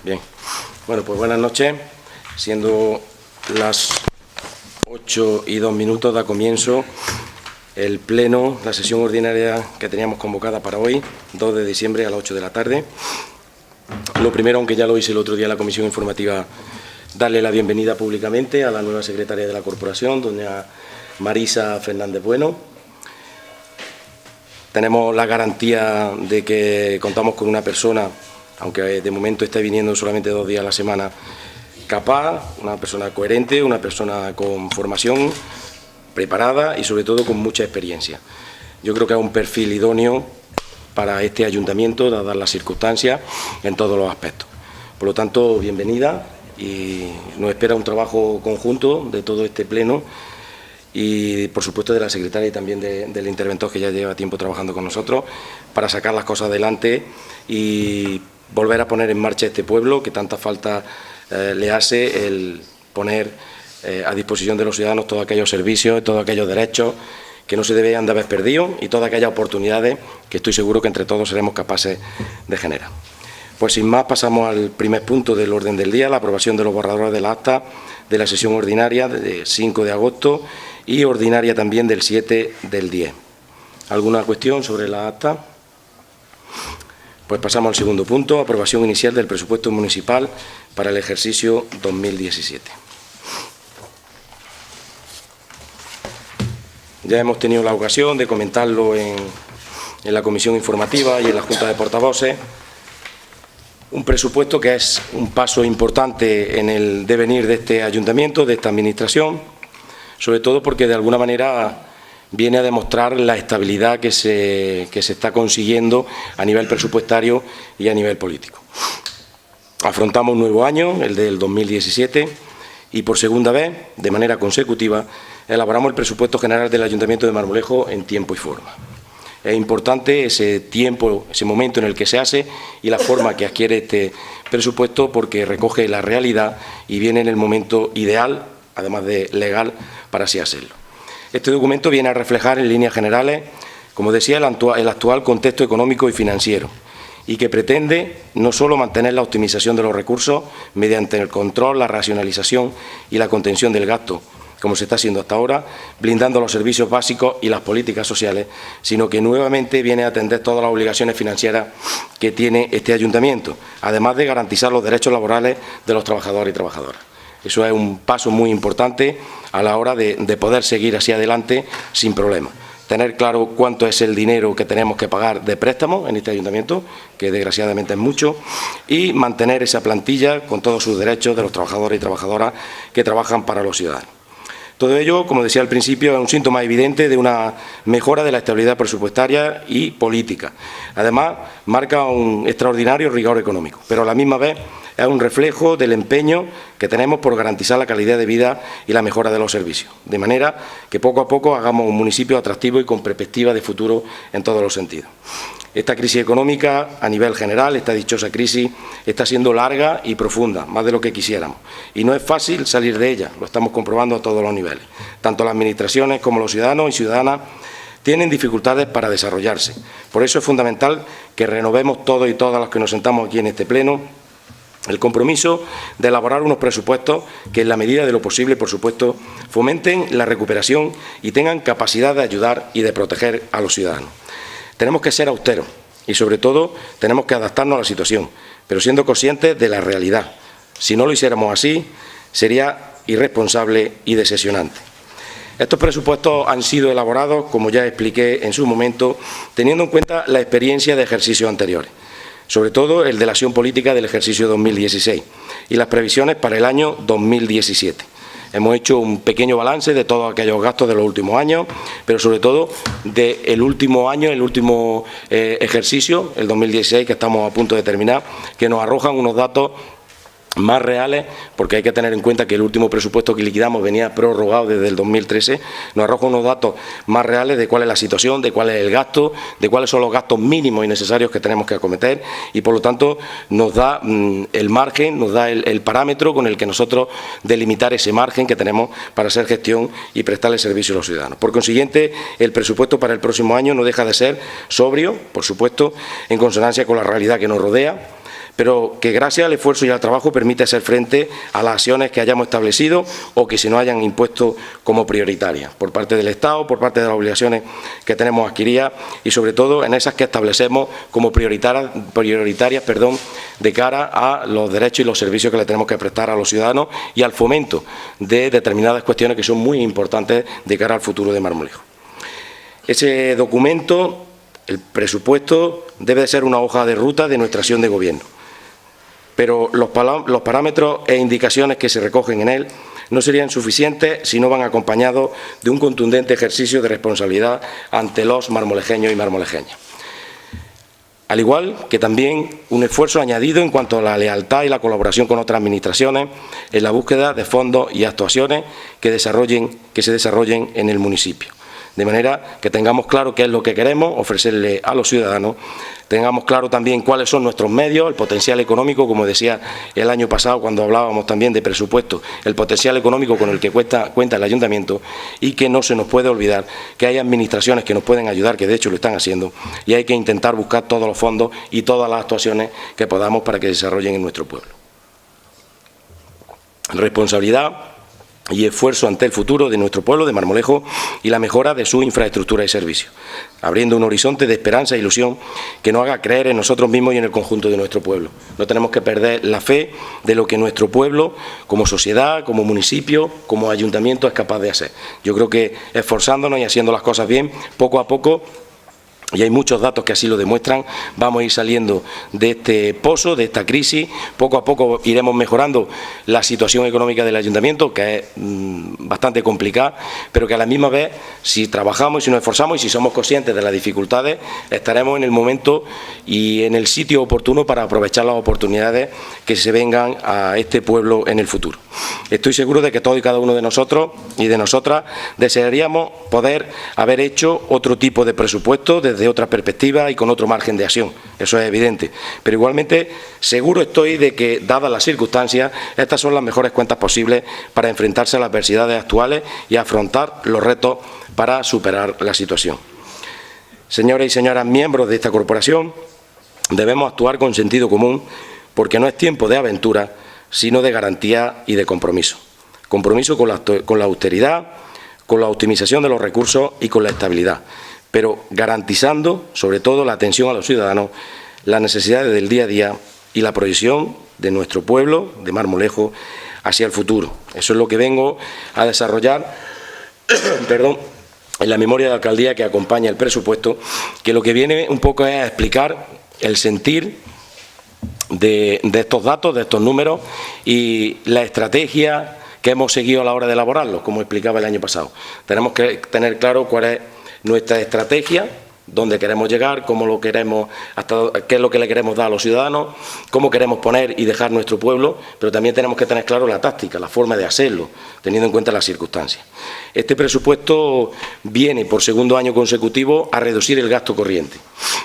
Bien. Bueno, pues buenas noches. Siendo las 8:02, da comienzo el pleno, la sesión ordinaria que teníamos convocada para hoy, 2 de diciembre a las 8 de la tarde. Lo primero, aunque ya lo hice el otro día en la comisión informativa, darle la bienvenida públicamente a la nueva secretaria de la corporación, doña Marisa Fernández Bueno. Tenemos la garantía de que contamos con una persona, aunque de momento esté viniendo solamente 2 días a la semana, capaz, una persona coherente, una persona con formación, preparada y sobre todo con mucha experiencia. Yo creo que es un perfil idóneo para este ayuntamiento, dadas las circunstancias, en todos los aspectos. Por lo tanto, bienvenida, y nos espera un trabajo conjunto de todo este pleno y, por supuesto, de la secretaria y también del interventor, que ya lleva tiempo trabajando con nosotros, para sacar las cosas adelante y volver a poner en marcha este pueblo que tanta falta le hace el poner a disposición de los ciudadanos todos aquellos servicios, todos aquellos derechos que no se deberían de haber perdido y todas aquellas oportunidades que estoy seguro que entre todos seremos capaces de generar. Pues sin más, pasamos al primer punto del orden del día, la aprobación de los borradores del acta de la sesión ordinaria de 5 de agosto y ordinaria también del 7 del 10. ¿Alguna cuestión sobre la acta? Pues pasamos al segundo punto, aprobación inicial del presupuesto municipal para el ejercicio 2017. Ya hemos tenido la ocasión de comentarlo en la comisión informativa y en la Junta de Portavoces. Un presupuesto que es un paso importante en el devenir de este ayuntamiento, de esta administración, sobre todo porque de alguna manera viene a demostrar la estabilidad que se está consiguiendo a nivel presupuestario y a nivel político. Afrontamos un nuevo año, el del 2017, y por segunda vez, de manera consecutiva, elaboramos el presupuesto general del Ayuntamiento de Marmolejo en tiempo y forma. Es importante ese tiempo, ese momento en el que se hace y la forma que adquiere este presupuesto, porque recoge la realidad y viene en el momento ideal, además de legal, para así hacerlo. Este documento viene a reflejar en líneas generales, como decía, el actual contexto económico y financiero, y que pretende no solo mantener la optimización de los recursos mediante el control, la racionalización y la contención del gasto, como se está haciendo hasta ahora, blindando los servicios básicos y las políticas sociales, sino que nuevamente viene a atender todas las obligaciones financieras que tiene este ayuntamiento, además de garantizar los derechos laborales de los trabajadores y trabajadoras. Eso es un paso muy importante a la hora de poder seguir hacia adelante sin problemas. Tener claro cuánto es el dinero que tenemos que pagar de préstamo en este ayuntamiento, que desgraciadamente es mucho, y mantener esa plantilla con todos sus derechos de los trabajadores y trabajadoras que trabajan para los ciudadanos. Todo ello, como decía al principio, es un síntoma evidente de una mejora de la estabilidad presupuestaria y política. Además, marca un extraordinario rigor económico, pero a la misma vez es un reflejo del empeño que tenemos por garantizar la calidad de vida y la mejora de los servicios, de manera que poco a poco hagamos un municipio atractivo y con perspectiva de futuro en todos los sentidos. Esta crisis económica, a nivel general, esta dichosa crisis, está siendo larga y profunda, más de lo que quisiéramos. Y no es fácil salir de ella, lo estamos comprobando a todos los niveles. Tanto las administraciones como los ciudadanos y ciudadanas tienen dificultades para desarrollarse. Por eso es fundamental que renovemos todos y todas los que nos sentamos aquí en este pleno el compromiso de elaborar unos presupuestos que, en la medida de lo posible, por supuesto, fomenten la recuperación y tengan capacidad de ayudar y de proteger a los ciudadanos. Tenemos que ser austeros y, sobre todo, tenemos que adaptarnos a la situación, pero siendo conscientes de la realidad. Si no lo hiciéramos así, sería irresponsable y decepcionante. Estos presupuestos han sido elaborados, como ya expliqué en su momento, teniendo en cuenta la experiencia de ejercicios anteriores, sobre todo el de la acción política del ejercicio 2016 y las previsiones para el año 2017. Hemos hecho un pequeño balance de todos aquellos gastos de los últimos años, pero sobre todo del último año, el último ejercicio, el 2016, que estamos a punto de terminar, que nos arrojan unos datos más reales, porque hay que tener en cuenta que el último presupuesto que liquidamos venía prorrogado desde el 2013, nos arroja unos datos más reales de cuál es la situación, de cuál es el gasto, de cuáles son los gastos mínimos y necesarios que tenemos que acometer, y por lo tanto nos da el margen, nos da el parámetro con el que nosotros delimitar ese margen que tenemos para hacer gestión y prestarle servicio a los ciudadanos. Por consiguiente, el presupuesto para el próximo año no deja de ser sobrio, por supuesto, en consonancia con la realidad que nos rodea, pero que gracias al esfuerzo y al trabajo permite hacer frente a las acciones que hayamos establecido o que se nos hayan impuesto como prioritarias por parte del Estado, por parte de las obligaciones que tenemos adquiridas y sobre todo en esas que establecemos como prioritarias de cara a los derechos y los servicios que le tenemos que prestar a los ciudadanos y al fomento de determinadas cuestiones que son muy importantes de cara al futuro de Marmolejo. Ese documento, el presupuesto, debe de ser una hoja de ruta de nuestra acción de gobierno, pero los parámetros e indicaciones que se recogen en él no serían suficientes si no van acompañados de un contundente ejercicio de responsabilidad ante los marmolejeños y marmolejeñas. Al igual que también un esfuerzo añadido en cuanto a la lealtad y la colaboración con otras administraciones en la búsqueda de fondos y actuaciones que se desarrollen en el municipio. De manera que tengamos claro qué es lo que queremos ofrecerle a los ciudadanos, tengamos claro también cuáles son nuestros medios, el potencial económico, como decía el año pasado cuando hablábamos también de presupuesto, el potencial económico con el que cuenta el Ayuntamiento y que no se nos puede olvidar que hay administraciones que nos pueden ayudar, que de hecho lo están haciendo, y hay que intentar buscar todos los fondos y todas las actuaciones que podamos para que se desarrollen en nuestro pueblo. Responsabilidad y esfuerzo ante el futuro de nuestro pueblo, de Marmolejo, y la mejora de su infraestructura y servicios, abriendo un horizonte de esperanza e ilusión que nos haga creer en nosotros mismos y en el conjunto de nuestro pueblo. No tenemos que perder la fe de lo que nuestro pueblo, como sociedad, como municipio, como ayuntamiento, es capaz de hacer. Yo creo que esforzándonos y haciendo las cosas bien, poco a poco, y hay muchos datos que así lo demuestran, vamos a ir saliendo de este pozo, de esta crisis. Poco a poco iremos mejorando la situación económica del Ayuntamiento, que es bastante complicada, pero que a la misma vez, si trabajamos y si nos esforzamos y si somos conscientes de las dificultades, estaremos en el momento y en el sitio oportuno para aprovechar las oportunidades que se vengan a este pueblo en el futuro. Estoy seguro de que todos y cada uno de nosotros y de nosotras desearíamos poder haber hecho otro tipo de presupuesto desde otra perspectiva y con otro margen de acción, eso es evidente, pero igualmente seguro estoy de que, dadas las circunstancias, estas son las mejores cuentas posibles para enfrentarse a las adversidades actuales y afrontar los retos para superar la situación. Señores y señoras miembros de esta corporación, debemos actuar con sentido común porque no es tiempo de aventura, sino de garantía y de compromiso. Compromiso con la austeridad, con la optimización de los recursos y con la estabilidad, pero garantizando, sobre todo, la atención a los ciudadanos, las necesidades del día a día y la proyección de nuestro pueblo, de Marmolejo, hacia el futuro. Eso es lo que vengo a desarrollar en la memoria de alcaldía que acompaña el presupuesto, que lo que viene un poco es a explicar el sentir de estos datos, de estos números y la estrategia que hemos seguido a la hora de elaborarlos, como explicaba el año pasado. Tenemos que tener claro cuál es nuestra estrategia, dónde queremos llegar, cómo lo queremos, qué es lo que le queremos dar a los ciudadanos, cómo queremos poner y dejar nuestro pueblo, pero también tenemos que tener claro la táctica, la forma de hacerlo, teniendo en cuenta las circunstancias. Este presupuesto viene por segundo año consecutivo a reducir el gasto corriente.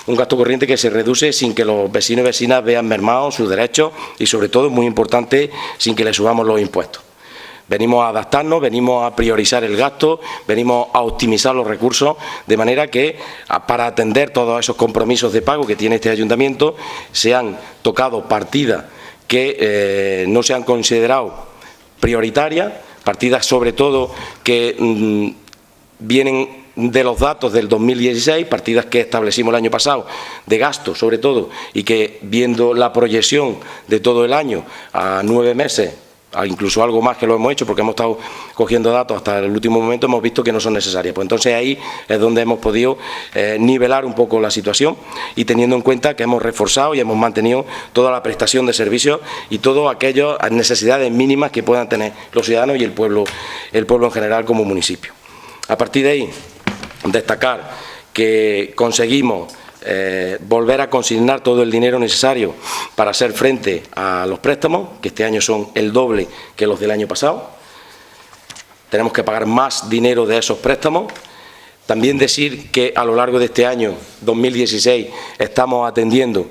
Un gasto corriente que se reduce sin que los vecinos y vecinas vean mermados sus derechos y, sobre todo, muy importante, sin que le subamos los impuestos. Venimos a adaptarnos, venimos a priorizar el gasto, venimos a optimizar los recursos, de manera que para atender todos esos compromisos de pago que tiene este ayuntamiento se han tocado partidas que no se han considerado prioritarias, partidas sobre todo que vienen de los datos del 2016, partidas que establecimos el año pasado de gasto sobre todo y que, viendo la proyección de todo el año a 9 meses, incluso algo más que lo hemos hecho porque hemos estado cogiendo datos hasta el último momento, hemos visto que no son necesarias. Pues entonces ahí es donde hemos podido nivelar un poco la situación y teniendo en cuenta que hemos reforzado y hemos mantenido toda la prestación de servicios y todas aquellas necesidades mínimas que puedan tener los ciudadanos y el pueblo en general como municipio. A partir de ahí, destacar que conseguimos volver a consignar todo el dinero necesario para hacer frente a los préstamos, que este año son el doble que los del año pasado. Tenemos que pagar más dinero de esos préstamos. También decir que a lo largo de este año 2016 estamos atendiendo,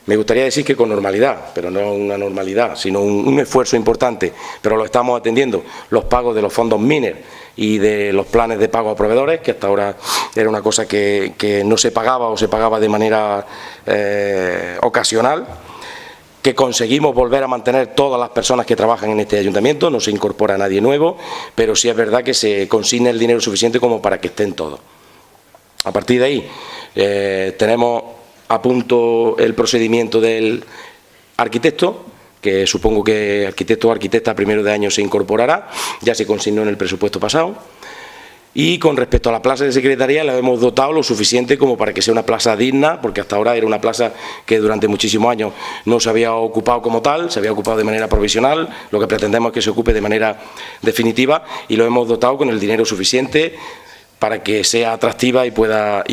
me gustaría decir que con normalidad, pero no una normalidad, sino un esfuerzo importante, pero lo estamos atendiendo, los pagos de los fondos MINER y de los planes de pago a proveedores, que hasta ahora era una cosa que no se pagaba o se pagaba de manera ocasional. que conseguimos volver a mantener todas las personas que trabajan en este ayuntamiento, no se incorpora nadie nuevo, pero sí es verdad que se consigna el dinero suficiente como para que estén todos. A partir de ahí, tenemos a punto el procedimiento del arquitecto, que supongo que arquitecto o arquitecta a primero de año se incorporará, ya se consignó en el presupuesto pasado. Y con respecto a la plaza de secretaría, la hemos dotado lo suficiente como para que sea una plaza digna, porque hasta ahora era una plaza que durante muchísimos años no se había ocupado como tal, se había ocupado de manera provisional, lo que pretendemos es que se ocupe de manera definitiva y lo hemos dotado con el dinero suficiente para que sea atractiva y pueda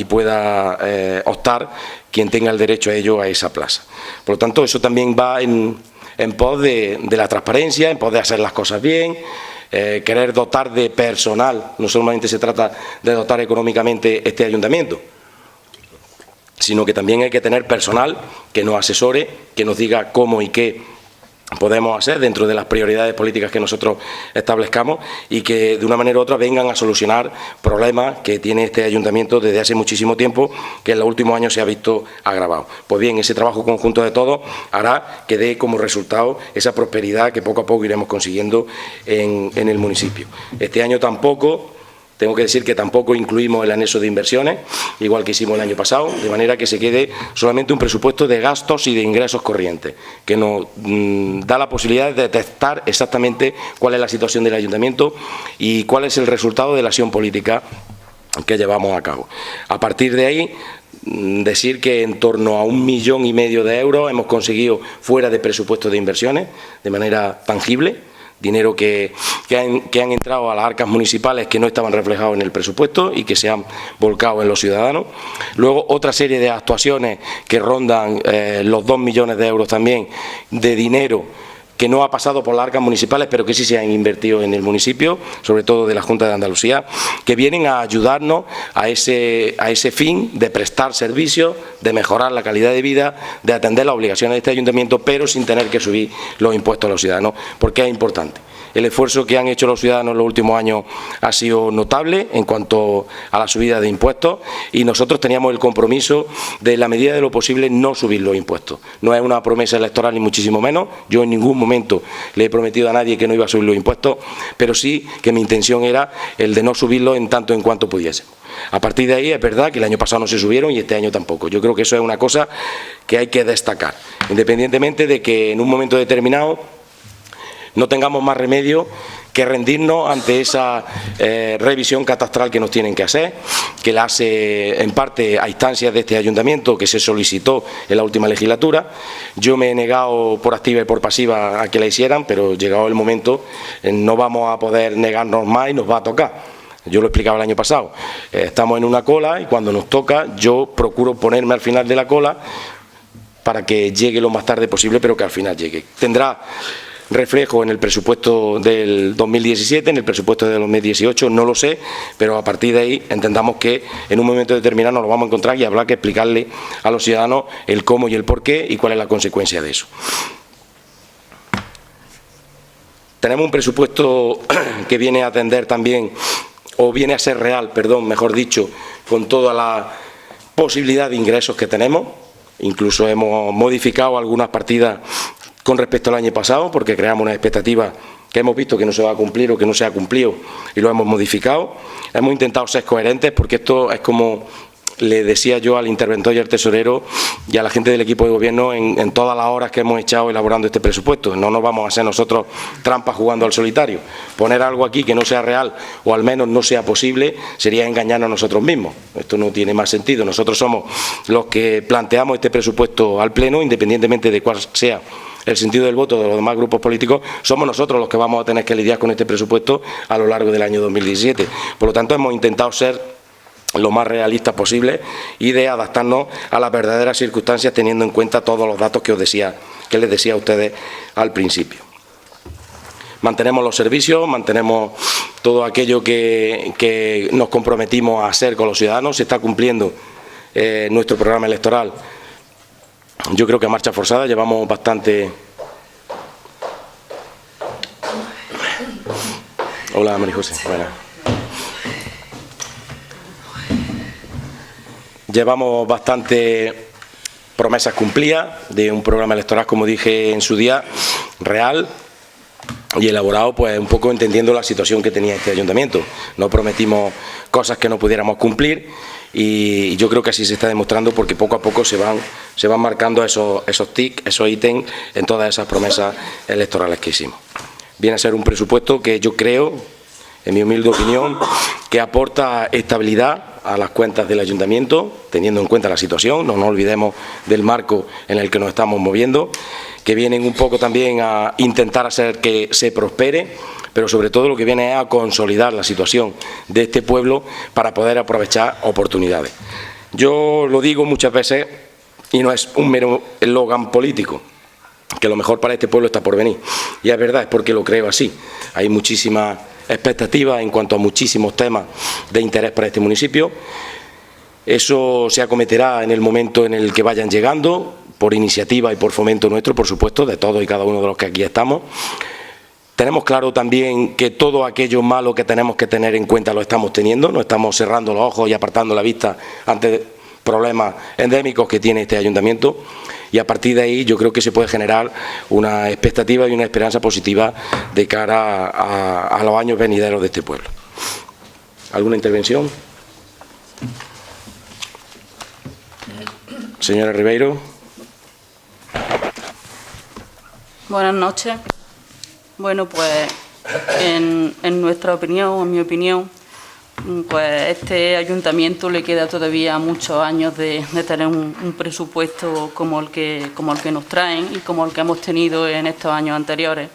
optar quien tenga el derecho a ello a esa plaza. Por lo tanto, eso también va en pos de la transparencia, en pos de hacer las cosas bien, querer dotar de personal. No solamente se trata de dotar económicamente este ayuntamiento, sino que también hay que tener personal que nos asesore, que nos diga cómo y qué podemos hacer dentro de las prioridades políticas que nosotros establezcamos y que de una manera u otra vengan a solucionar problemas que tiene este ayuntamiento desde hace muchísimo tiempo, que en los últimos años se ha visto agravado. Pues bien, ese trabajo conjunto de todos hará que dé como resultado esa prosperidad que poco a poco iremos consiguiendo en el municipio. Este año tampoco, tengo que decir que tampoco incluimos el anexo de inversiones, igual que hicimos el año pasado, de manera que se quede solamente un presupuesto de gastos y de ingresos corrientes, que nos da la posibilidad de detectar exactamente cuál es la situación del ayuntamiento y cuál es el resultado de la acción política que llevamos a cabo. A partir de ahí, decir que en torno a 1,5 millones de euros hemos conseguido fuera de presupuesto de inversiones, de manera tangible, dinero que han entrado a las arcas municipales que no estaban reflejados en el presupuesto y que se han volcado en los ciudadanos. Luego, otra serie de actuaciones que rondan los 2 millones de euros también de dinero que no ha pasado por las arcas municipales, pero que sí se han invertido en el municipio, sobre todo de la Junta de Andalucía, que vienen a ayudarnos a ese fin de prestar servicios, de mejorar la calidad de vida, de atender las obligaciones de este ayuntamiento, pero sin tener que subir los impuestos a los ciudadanos, porque es importante. El esfuerzo que han hecho los ciudadanos en los últimos años ha sido notable en cuanto a la subida de impuestos y nosotros teníamos el compromiso de, en la medida de lo posible, no subir los impuestos. No es una promesa electoral ni muchísimo menos. Yo en ningún momento le he prometido a nadie que no iba a subir los impuestos, pero sí que mi intención era el de no subirlos en tanto en cuanto pudiésemos. A partir de ahí es verdad que el año pasado no se subieron y este año tampoco. Yo creo que eso es una cosa que hay que destacar, independientemente de que en un momento determinado no tengamos más remedio que rendirnos ante esa revisión catastral que nos tienen que hacer, que la hace en parte a instancias de este ayuntamiento, que se solicitó en la última legislatura. Yo me he negado por activa y por pasiva a que la hicieran, pero llegado el momento no vamos a poder negarnos más y nos va a tocar. Yo lo explicaba el año pasado, estamos en una cola y cuando nos toca yo procuro ponerme al final de la cola para que llegue lo más tarde posible, pero que al final llegue. Tendrá reflejo en el presupuesto del 2017, en el presupuesto del 2018, no lo sé, pero a partir de ahí entendamos que en un momento determinado nos lo vamos a encontrar y habrá que explicarle a los ciudadanos el cómo y el por qué y cuál es la consecuencia de eso. Tenemos un presupuesto que viene a atender también, o viene a ser real, perdón, mejor dicho, con toda la posibilidad de ingresos que tenemos. Incluso hemos modificado algunas partidas con respecto al año pasado, porque creamos una expectativa que hemos visto que no se va a cumplir o que no se ha cumplido y lo hemos modificado. Hemos intentado ser coherentes porque esto es como le decía yo al interventor y al tesorero y a la gente del equipo de gobierno en todas las horas que hemos echado elaborando este presupuesto. No nos vamos a hacer nosotros trampas jugando al solitario. Poner algo aquí que no sea real o al menos no sea posible sería engañarnos a nosotros mismos. Esto no tiene más sentido. Nosotros somos los que planteamos este presupuesto al Pleno, independientemente de cuál sea el sentido del voto de los demás grupos políticos, somos nosotros los que vamos a tener que lidiar con este presupuesto a lo largo del año 2017. Por lo tanto, hemos intentado ser lo más realistas posible y de adaptarnos a las verdaderas circunstancias teniendo en cuenta todos los datos que les decía a ustedes al principio. Mantenemos los servicios, mantenemos todo aquello que nos comprometimos a hacer con los ciudadanos, se está cumpliendo nuestro programa electoral. Yo creo que a marcha forzada llevamos bastante. Hola, María José. Bueno. Llevamos bastante promesas cumplidas, de un programa electoral, como dije en su día, real y elaborado pues un poco entendiendo la situación que tenía este ayuntamiento. No prometimos cosas que no pudiéramos cumplir y yo creo que así se está demostrando, porque poco a poco se van marcando esos tics, esos ítems en todas esas promesas electorales que hicimos. Viene a ser un presupuesto que yo creo, en mi humilde opinión, que aporta estabilidad a las cuentas del ayuntamiento, teniendo en cuenta la situación. No nos olvidemos del marco en el que nos estamos moviendo, que vienen un poco también a intentar hacer que se prospere, pero sobre todo lo que viene es a consolidar la situación de este pueblo para poder aprovechar oportunidades. Yo lo digo muchas veces, y no es un mero eslogan político, que lo mejor para este pueblo está por venir. Y es verdad, es porque lo creo así. Hay muchísimas expectativas en cuanto a muchísimos temas de interés para este municipio. Eso se acometerá en el momento en el que vayan llegando, por iniciativa y por fomento nuestro, por supuesto, de todos y cada uno de los que aquí estamos. Tenemos claro también que todo aquello malo que tenemos que tener en cuenta lo estamos teniendo, no estamos cerrando los ojos y apartando la vista ante problemas endémicos que tiene este ayuntamiento, y a partir de ahí yo creo que se puede generar una expectativa y una esperanza positiva de cara a los años venideros de este pueblo. ¿Alguna intervención? Señora Ribeiro. Buenas noches. Bueno, pues en nuestra opinión, en mi opinión, pues este ayuntamiento le queda todavía muchos años de tener un presupuesto como el que nos traen y como el que hemos tenido en estos años anteriores.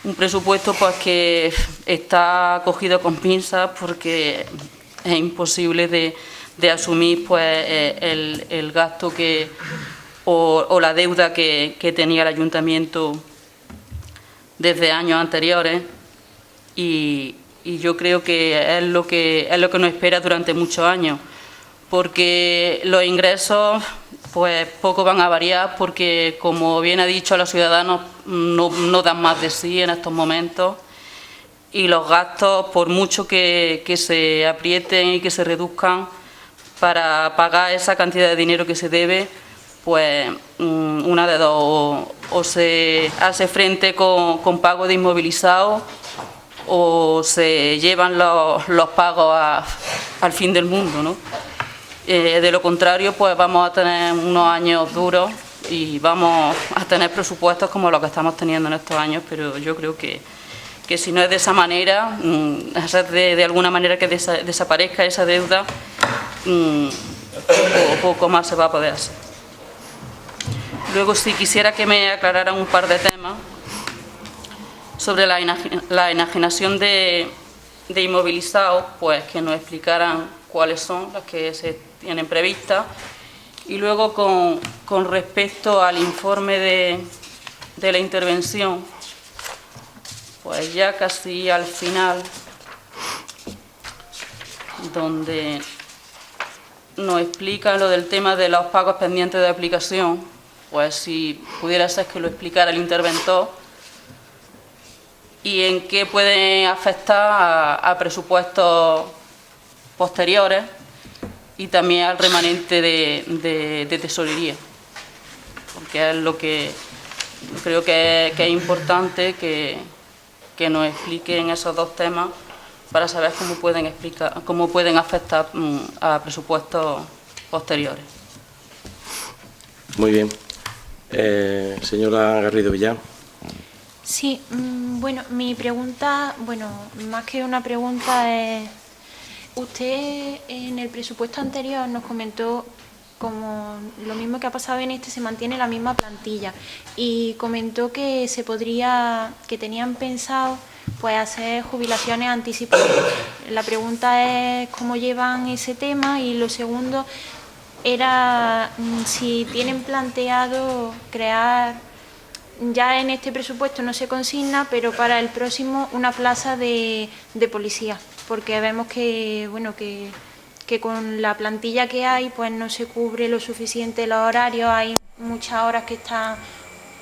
Un presupuesto pues que está cogido con pinzas, porque es imposible de asumir pues el gasto o la deuda que tenía el ayuntamiento desde años anteriores, y yo creo que es lo que nos espera durante muchos años, porque los ingresos pues poco van a variar, porque como bien ha dicho, los ciudadanos no dan más de sí en estos momentos, y los gastos, por mucho que se aprieten y que se reduzcan para pagar esa cantidad de dinero que se debe, pues una de dos: o se hace frente con pago de inmovilizados, o se llevan los pagos al fin del mundo, ¿no? De lo contrario, pues vamos a tener unos años duros y vamos a tener presupuestos como los que estamos teniendo en estos años, pero yo creo que si no es de esa manera, hacer de alguna manera que desaparezca esa deuda, poco más se va a poder hacer. Luego, sí quisiera que me aclararan un par de temas sobre la enajenación de inmovilizados, pues que nos explicaran cuáles son las que se tienen previstas. Y luego, con respecto al informe de la intervención, pues ya casi al final, donde nos explican lo del tema de los pagos pendientes de aplicación, pues si pudiera ser que lo explicara el interventor, y en qué pueden afectar a presupuestos posteriores y también al remanente de tesorería, porque es lo que creo que es importante que nos expliquen esos dos temas para saber cómo pueden afectar a presupuestos posteriores. Muy bien. Señora Garrido Villar. Sí, bueno, mi pregunta, más que una pregunta es, usted en el presupuesto anterior nos comentó, como lo mismo que ha pasado en este, se mantiene la misma plantilla, y comentó que que tenían pensado pues hacer jubilaciones anticipadas. La pregunta es cómo llevan ese tema, y lo segundo era si tienen planteado crear, ya en este presupuesto no se consigna, pero para el próximo, una plaza de policía, porque vemos que con la plantilla que hay pues no se cubre lo suficiente los horarios, hay muchas horas que está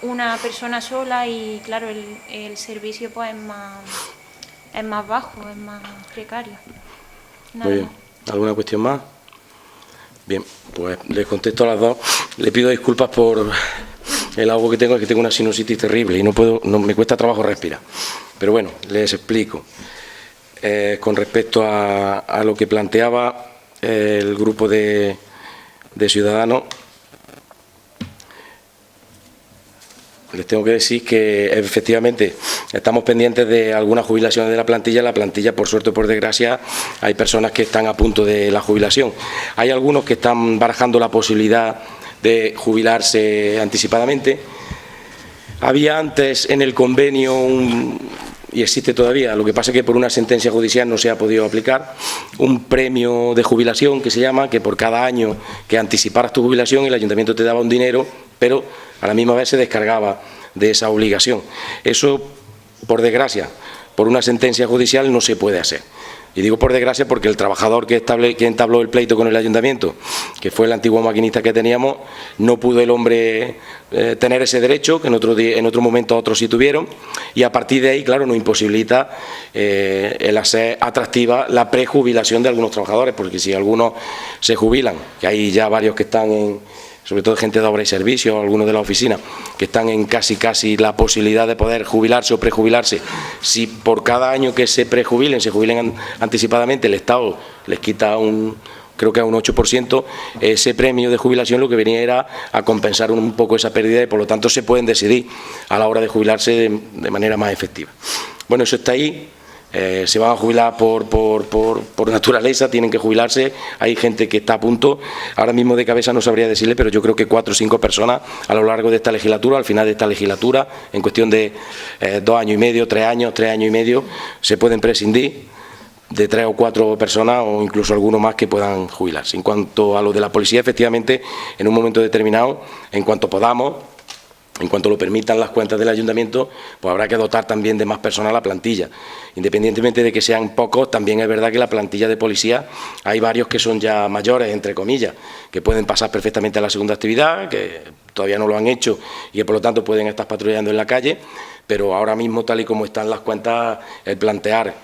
una persona sola y claro, el servicio pues es más bajo, es más precario. Muy bien. ¿Alguna cuestión más? Bien, pues les contesto a las dos. Le pido disculpas por el ahogo que tengo, es que tengo una sinusitis terrible y me cuesta trabajo respirar. Pero bueno, les explico. Con respecto a lo que planteaba el grupo de Ciudadanos, les tengo que decir que efectivamente estamos pendientes de algunas jubilaciones de la plantilla. La plantilla, por suerte o por desgracia, hay personas que están a punto de la jubilación. Hay algunos que están barajando la posibilidad de jubilarse anticipadamente. Había antes en el convenio y existe todavía, lo que pasa es que por una sentencia judicial no se ha podido aplicar, un premio de jubilación que se llama, que por cada año que anticiparas tu jubilación el ayuntamiento te daba un dinero, pero a la misma vez se descargaba de esa obligación. Eso, por desgracia, por una sentencia judicial no se puede hacer. Y digo por desgracia porque el trabajador que entabló el pleito con el ayuntamiento, que fue el antiguo maquinista que teníamos, no pudo el hombre tener ese derecho, que en otro momento otros sí tuvieron, y a partir de ahí, claro, nos imposibilita el hacer atractiva la prejubilación de algunos trabajadores, porque si algunos se jubilan, que hay ya varios que están sobre todo gente de obra y servicios, algunos de la oficina, que están en casi la posibilidad de poder jubilarse o prejubilarse. Si por cada año que se prejubilen, se jubilen anticipadamente, el Estado les quita creo que a un 8%, ese premio de jubilación lo que venía era a compensar un poco esa pérdida y por lo tanto se pueden decidir a la hora de jubilarse de manera más efectiva. Bueno, eso está ahí. Se van a jubilar por naturaleza, tienen que jubilarse. Hay gente que está a punto, ahora mismo de cabeza no sabría decirle, pero yo creo que 4 o 5 personas a lo largo de esta legislatura, al final de esta legislatura, en cuestión de 2 años y medio, 3 años y medio, se pueden prescindir de 3 o 4 personas o incluso algunos más que puedan jubilarse. En cuanto a lo de la policía, efectivamente, en un momento determinado, en cuanto podamos, en cuanto lo permitan las cuentas del ayuntamiento, pues habrá que dotar también de más personal a la plantilla. Independientemente de que sean pocos, también es verdad que la plantilla de policía hay varios que son ya mayores, entre comillas, que pueden pasar perfectamente a la segunda actividad, que todavía no lo han hecho y que por lo tanto pueden estar patrullando en la calle, pero ahora mismo, tal y como están las cuentas, el plantear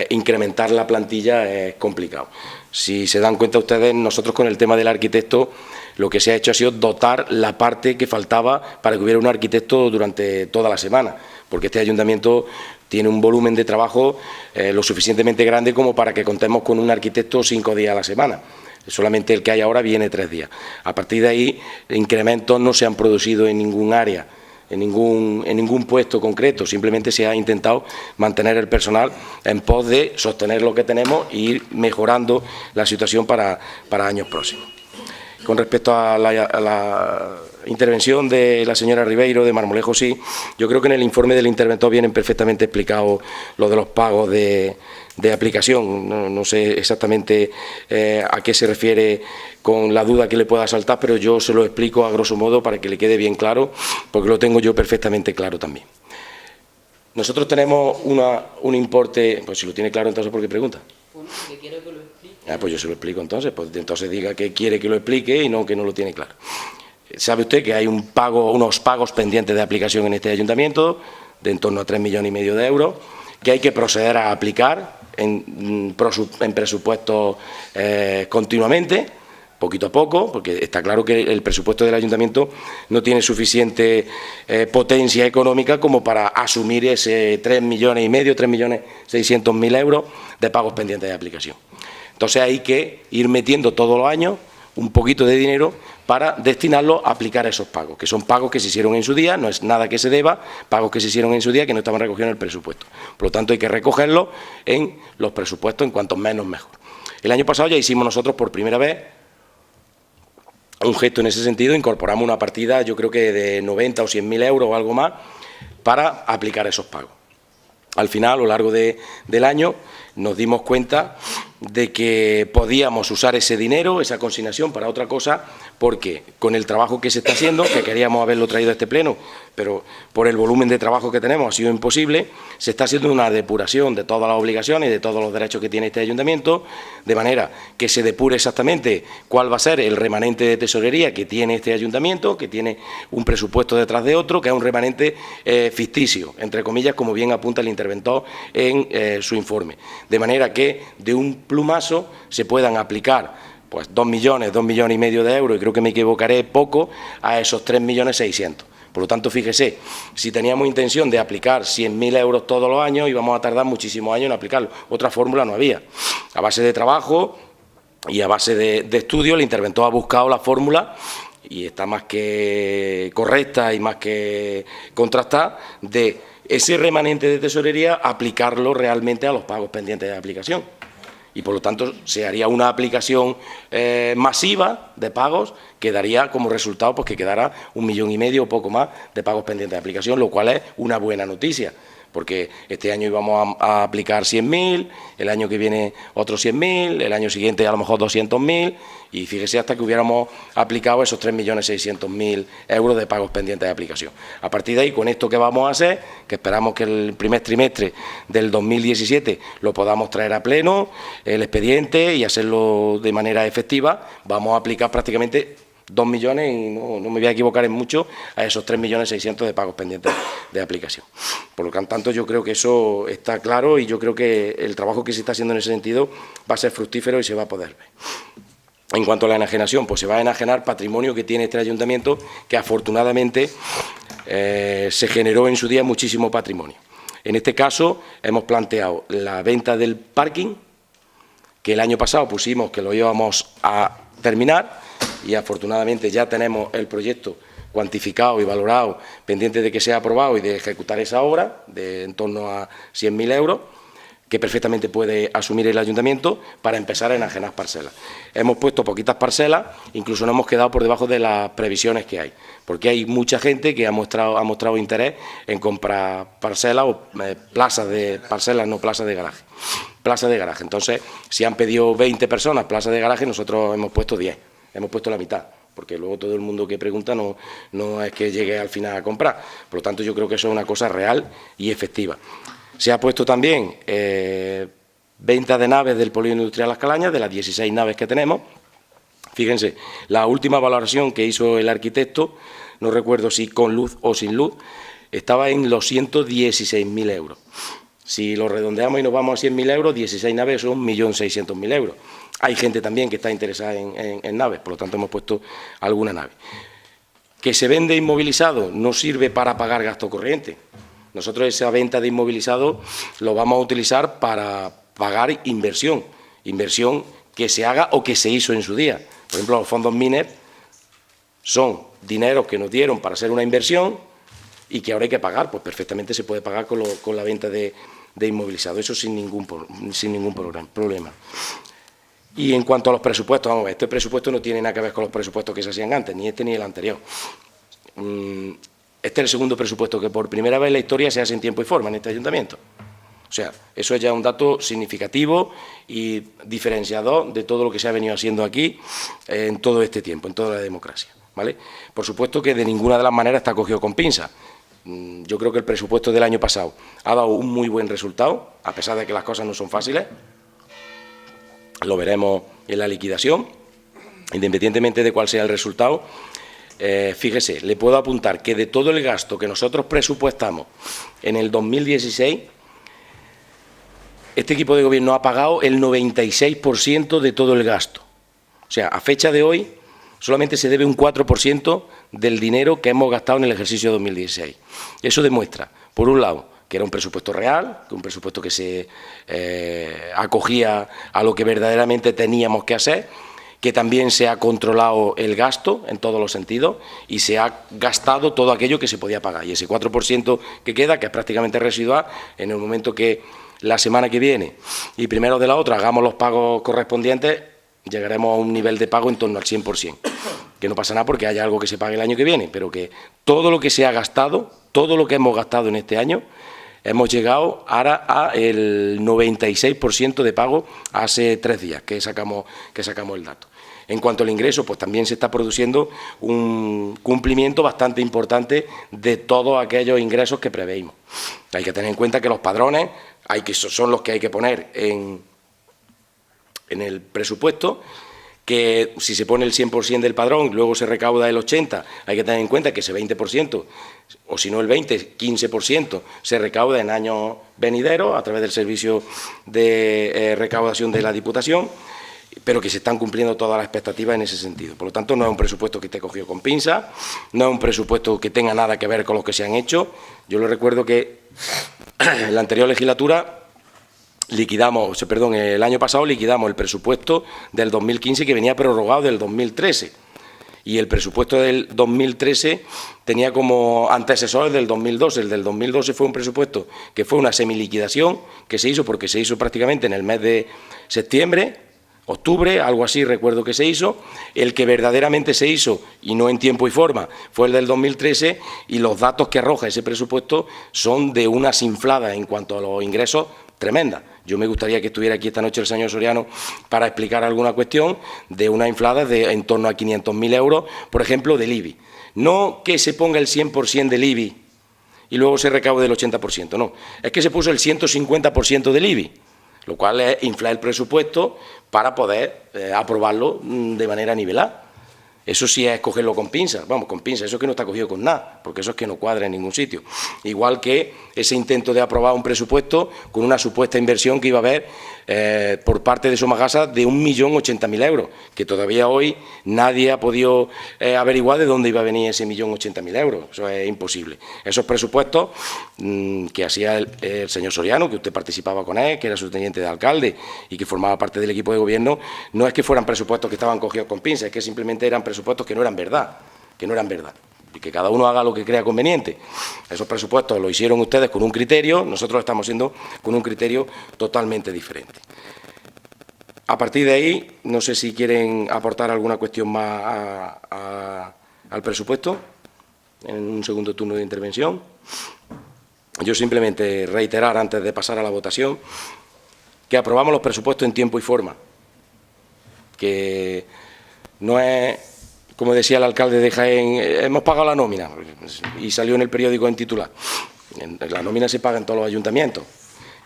incrementar la plantilla es complicado. Si se dan cuenta ustedes, nosotros con el tema del arquitecto, lo que se ha hecho ha sido dotar la parte que faltaba para que hubiera un arquitecto durante toda la semana, porque este ayuntamiento tiene un volumen de trabajo lo suficientemente grande como para que contemos con un arquitecto 5 días a la semana. Solamente el que hay ahora viene 3 días. A partir de ahí, incrementos no se han producido en ningún área, en ningún puesto concreto, simplemente se ha intentado mantener el personal en pos de sostener lo que tenemos e ir mejorando la situación para años próximos. Con respecto a la intervención de la señora Ribeiro de Marmolejo, sí, yo creo que en el informe del interventor vienen perfectamente explicados lo de los pagos de aplicación. No sé exactamente a qué se refiere con la duda que le pueda saltar, pero yo se lo explico a grosso modo para que le quede bien claro, porque lo tengo yo perfectamente claro también. Nosotros tenemos un importe, pues si lo tiene claro, entonces ¿por qué pregunta? Bueno, que quiero que lo explique. Pues yo se lo explico entonces, pues entonces diga que quiere que lo explique y no que no lo tiene claro. ¿Sabe usted que hay unos pagos pendientes de aplicación en este ayuntamiento de en torno a 3,5 millones de euros, que hay que proceder a aplicar en presupuestos continuamente, poquito a poco, porque está claro que el presupuesto del ayuntamiento no tiene suficiente potencia económica como para asumir ese 3,5 millones, 3,600,000 euros de pagos pendientes de aplicación. Entonces hay que ir metiendo todos los años un poquito de dinero para destinarlo a aplicar esos pagos, que son pagos que se hicieron en su día, no es nada que se deba, pagos que se hicieron en su día que no estaban recogidos en el presupuesto. Por lo tanto, hay que recogerlos en los presupuestos, en cuanto menos mejor. El año pasado ya hicimos nosotros por primera vez un gesto en ese sentido, incorporamos una partida, yo creo que de 90 o 100.000 euros o algo más, para aplicar esos pagos. Al final, a lo largo del año, nos dimos cuenta de que podíamos usar ese dinero, esa consignación, para otra cosa, porque con el trabajo que se está haciendo, que queríamos haberlo traído a este pleno, pero por el volumen de trabajo que tenemos ha sido imposible, se está haciendo una depuración de todas las obligaciones y de todos los derechos que tiene este ayuntamiento, de manera que se depure exactamente cuál va a ser el remanente de tesorería que tiene este ayuntamiento, que tiene un presupuesto detrás de otro, que es un remanente ficticio, entre comillas, como bien apunta el interventor en su informe. De manera que de un plumazo se puedan aplicar pues 2 millones y medio de euros, y creo que me equivocaré poco, a esos 3.600.000. Por lo tanto, fíjese, si teníamos intención de aplicar 100.000 euros todos los años, íbamos a tardar muchísimos años en aplicarlo. Otra fórmula no había. A base de trabajo y a base de estudio, el interventor ha buscado la fórmula, y está más que correcta y más que contrastada, de ese remanente de tesorería aplicarlo realmente a los pagos pendientes de aplicación. Y por lo tanto se haría una aplicación masiva de pagos que daría como resultado pues que quedara 1,5 millones o poco más de pagos pendientes de aplicación, lo cual es una buena noticia, porque este año íbamos a aplicar 100.000, el año que viene otros 100.000, el año siguiente a lo mejor 200.000, y fíjese hasta que hubiéramos aplicado esos 3.600.000 euros de pagos pendientes de aplicación. A partir de ahí, con esto que vamos a hacer, que esperamos que el primer trimestre del 2017 lo podamos traer a pleno, el expediente, y hacerlo de manera efectiva, vamos a aplicar prácticamente 2 millones, y no me voy a equivocar en mucho, a esos 3.600.000 de pagos pendientes de aplicación. Por lo tanto, yo creo que eso está claro, y yo creo que el trabajo que se está haciendo en ese sentido va a ser fructífero y se va a poder ver. En cuanto a la enajenación, pues se va a enajenar patrimonio que tiene este ayuntamiento, que afortunadamente se generó en su día muchísimo patrimonio. En este caso hemos planteado la venta del parking, que el año pasado pusimos que lo íbamos a terminar, y afortunadamente ya tenemos el proyecto cuantificado y valorado, pendiente de que sea aprobado y de ejecutar esa obra, de en torno a 100.000 euros, que perfectamente puede asumir el ayuntamiento para empezar a enajenar parcelas. Hemos puesto poquitas parcelas, incluso nos hemos quedado por debajo de las previsiones que hay, porque hay mucha gente que ha mostrado interés en comprar parcelas o plazas de parcelas, no plazas de garaje. Plazas de garaje. Entonces, si han pedido 20 personas plazas de garaje, nosotros hemos puesto 10, hemos puesto la mitad, porque luego todo el mundo que pregunta no es que llegue al final a comprar. Por lo tanto, yo creo que eso es una cosa real y efectiva. Se ha puesto también venta de naves del polígono industrial Las Calañas, de las 16 naves que tenemos. Fíjense, la última valoración que hizo el arquitecto, no recuerdo si con luz o sin luz, estaba en los 116.000 euros. Si lo redondeamos y nos vamos a 100.000 euros, 16 naves son 1.600.000 euros. Hay gente también que está interesada en naves, por lo tanto hemos puesto alguna nave. Que se vende inmovilizado no sirve para pagar gasto corriente. Nosotros esa venta de inmovilizado lo vamos a utilizar para pagar inversión que se haga o que se hizo en su día. Por ejemplo, los fondos MINER son dineros que nos dieron para hacer una inversión y que ahora hay que pagar, pues perfectamente se puede pagar con la venta de inmovilizado, eso sin ningún problema. Y en cuanto a los presupuestos, vamos a ver, este presupuesto no tiene nada que ver con los presupuestos que se hacían antes, ni este ni el anterior. Este es el segundo presupuesto que por primera vez en la historia se hace en tiempo y forma en este ayuntamiento. O sea, eso es ya un dato significativo y diferenciador de todo lo que se ha venido haciendo aquí en todo este tiempo, en toda la democracia, ¿vale? Por supuesto que de ninguna de las maneras está cogido con pinzas. Yo creo que el presupuesto del año pasado ha dado un muy buen resultado, a pesar de que las cosas no son fáciles. Lo veremos en la liquidación, independientemente de cuál sea el resultado. Fíjese, le puedo apuntar que de todo el gasto que nosotros presupuestamos en el 2016, este equipo de gobierno ha pagado el 96% de todo el gasto. O sea, a fecha de hoy, solamente se debe un 4% del dinero que hemos gastado en el ejercicio 2016. Eso demuestra, por un lado, que era un presupuesto real, que un presupuesto que se acogía a lo que verdaderamente teníamos que hacer, que también se ha controlado el gasto en todos los sentidos y se ha gastado todo aquello que se podía pagar. Y ese 4% que queda, que es prácticamente residual, en el momento que la semana que viene y primero de la otra hagamos los pagos correspondientes, llegaremos a un nivel de pago en torno al 100%. Que no pasa nada porque haya algo que se pague el año que viene, pero que todo lo que se ha gastado, todo lo que hemos gastado en este año, hemos llegado ahora al 96% de pago hace 3 días que sacamos el dato. En cuanto al ingreso, pues también se está produciendo un cumplimiento bastante importante de todos aquellos ingresos que preveímos. Hay que tener en cuenta que los padrones son los que hay que poner en el presupuesto, que si se pone el 100% del padrón y luego se recauda el 80%, hay que tener en cuenta que ese 20%, o si no el 20%, 15%, se recauda en años venideros a través del servicio de recaudación de la Diputación, pero que se están cumpliendo todas las expectativas en ese sentido. Por lo tanto, no es un presupuesto que esté cogido con pinzas, no es un presupuesto que tenga nada que ver con los que se han hecho. Yo les recuerdo que en la anterior legislatura el año pasado liquidamos el presupuesto del 2015 que venía prorrogado del 2013. Y el presupuesto del 2013 tenía como antecesor el del 2012. El del 2012 fue un presupuesto que fue una semiliquidación que se hizo porque se hizo prácticamente en el mes de septiembre, octubre, algo así recuerdo que se hizo. El que verdaderamente se hizo, y no en tiempo y forma, fue el del 2013, y los datos que arroja ese presupuesto son de unas infladas en cuanto a los ingresos tremendas. Yo me gustaría que estuviera aquí esta noche el señor Soriano para explicar alguna cuestión de una inflada de en torno a 500.000 euros, por ejemplo, del IBI. No que se ponga el 100% del IBI y luego se recaude el 80%, no. Es que se puso el 150% del IBI, lo cual es inflar el presupuesto para poder aprobarlo de manera nivelada. Eso sí es cogerlo con pinzas, vamos, con pinzas, eso es que no está cogido con nada, porque eso es que no cuadra en ningún sitio. Igual que ese intento de aprobar un presupuesto con una supuesta inversión que iba a haber por parte de Somagasa de 1.080.000 euros, que todavía hoy nadie ha podido averiguar de dónde iba a venir ese 1.080.000 euros, eso es imposible. Esos presupuestos que hacía el señor Soriano, que usted participaba con él, que era su teniente de alcalde y que formaba parte del equipo de gobierno, no es que fueran presupuestos que estaban cogidos con pinzas, es que simplemente eran presupuestos que no eran verdad, y que cada uno haga lo que crea conveniente. Esos presupuestos lo hicieron ustedes con un criterio, nosotros lo estamos haciendo con un criterio totalmente diferente. A partir de ahí, no sé si quieren aportar alguna cuestión más al presupuesto, en un segundo turno de intervención. Yo simplemente reiterar, antes de pasar a la votación, que aprobamos los presupuestos en tiempo y forma, que no es, como decía el alcalde de Jaén, hemos pagado la nómina, y salió en el periódico en titular. La nómina se paga en todos los ayuntamientos.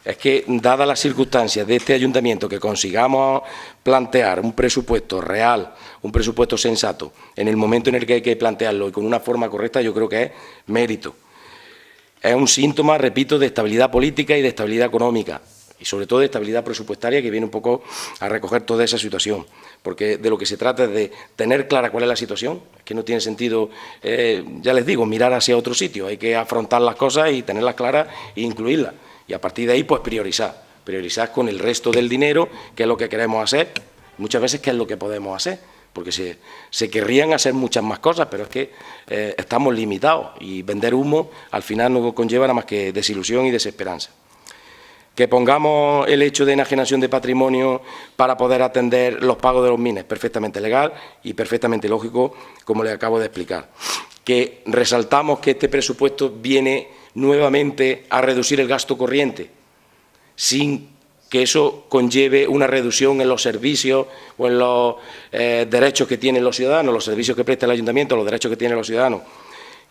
Es que, dadas las circunstancias de este ayuntamiento, que consigamos plantear un presupuesto real, un presupuesto sensato, en el momento en el que hay que plantearlo y con una forma correcta, yo creo que es mérito. Es un síntoma, repito, de estabilidad política y de estabilidad económica, y sobre todo de estabilidad presupuestaria, que viene un poco a recoger toda esa situación. Porque de lo que se trata es de tener clara cuál es la situación, que no tiene sentido, ya les digo, mirar hacia otro sitio, hay que afrontar las cosas y tenerlas claras e incluirlas. Y a partir de ahí, pues priorizar con el resto del dinero, qué es lo que queremos hacer, muchas veces qué es lo que podemos hacer, porque se querrían hacer muchas más cosas, pero es que estamos limitados y vender humo al final no conlleva nada más que desilusión y desesperanza. Que pongamos el hecho de enajenación de patrimonio para poder atender los pagos de los MINES, perfectamente legal y perfectamente lógico, como les acabo de explicar. Que resaltamos que este presupuesto viene nuevamente a reducir el gasto corriente, sin que eso conlleve una reducción en los servicios o en los derechos que tienen los ciudadanos, los servicios que presta el ayuntamiento, los derechos que tienen los ciudadanos.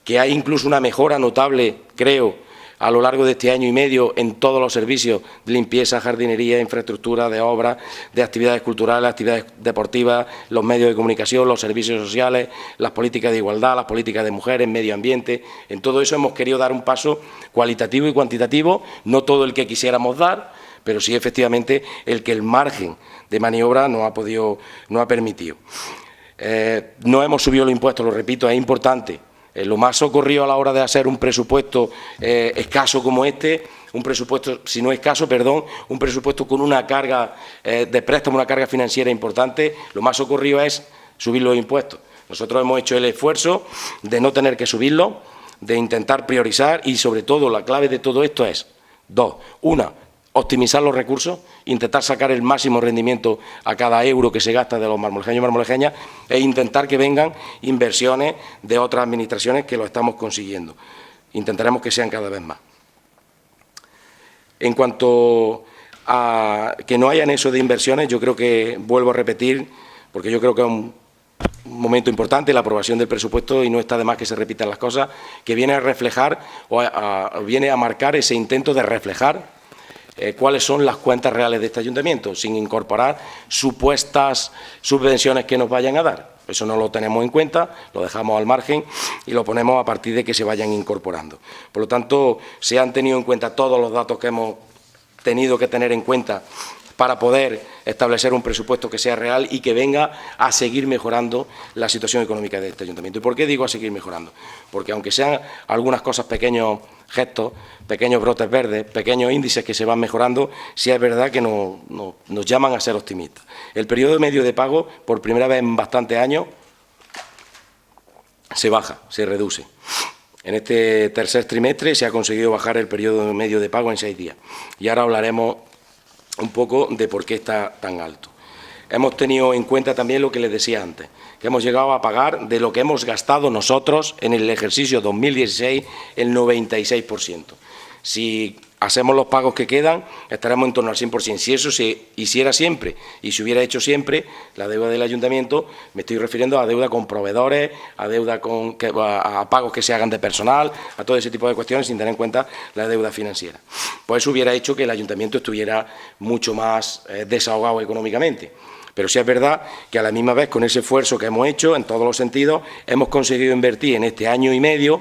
Que hay incluso una mejora notable, creo, a lo largo de este año y medio en todos los servicios de limpieza, jardinería, infraestructura, de obras, de actividades culturales, actividades deportivas, los medios de comunicación, los servicios sociales, las políticas de igualdad, las políticas de mujeres, medio ambiente. En todo eso hemos querido dar un paso cualitativo y cuantitativo, no todo el que quisiéramos dar, pero sí efectivamente el que el margen de maniobra no ha permitido. No hemos subido los impuestos, lo repito, es importante. Lo más socorrido a la hora de hacer un presupuesto escaso como este, un presupuesto, si no escaso, perdón, un presupuesto con una carga de préstamo, una carga financiera importante, lo más socorrido es subir los impuestos. Nosotros hemos hecho el esfuerzo de no tener que subirlos, de intentar priorizar y, sobre todo, la clave de todo esto es dos. Una, optimizar los recursos, intentar sacar el máximo rendimiento a cada euro que se gasta de los marmolejeños y marmolejeñas e intentar que vengan inversiones de otras administraciones, que lo estamos consiguiendo. Intentaremos que sean cada vez más. En cuanto a que no haya anexo de inversiones, yo creo que, vuelvo a repetir, porque yo creo que es un momento importante la aprobación del presupuesto y no está de más que se repitan las cosas, que viene a reflejar o viene a marcar ese intento de reflejar cuáles son las cuentas reales de este ayuntamiento, sin incorporar supuestas subvenciones que nos vayan a dar. Eso no lo tenemos en cuenta, lo dejamos al margen y lo ponemos a partir de que se vayan incorporando. Por lo tanto, se han tenido en cuenta todos los datos que hemos tenido que tener en cuenta para poder establecer un presupuesto que sea real y que venga a seguir mejorando la situación económica de este ayuntamiento. ¿Y por qué digo a seguir mejorando? Porque aunque sean algunas cosas pequeños gestos, pequeños brotes verdes, pequeños índices que se van mejorando, sí es verdad que nos llaman a ser optimistas. El periodo medio de pago, por primera vez en bastantes años, se baja, se reduce. En este tercer trimestre se ha conseguido bajar el periodo medio de pago en 6 días. Y ahora hablaremos un poco de por qué está tan alto. Hemos tenido en cuenta también lo que les decía antes, que hemos llegado a pagar de lo que hemos gastado nosotros en el ejercicio 2016 el 96%. Si hacemos los pagos que quedan, estaremos en torno al 100%. Si eso se hiciera siempre y se hubiera hecho siempre, la deuda del ayuntamiento, me estoy refiriendo a deuda con proveedores, a deuda a pagos que se hagan de personal, a todo ese tipo de cuestiones sin tener en cuenta la deuda financiera. Pues eso hubiera hecho que el ayuntamiento estuviera mucho más desahogado económicamente. Pero sí es verdad que a la misma vez, con ese esfuerzo que hemos hecho, en todos los sentidos, hemos conseguido invertir en este año y medio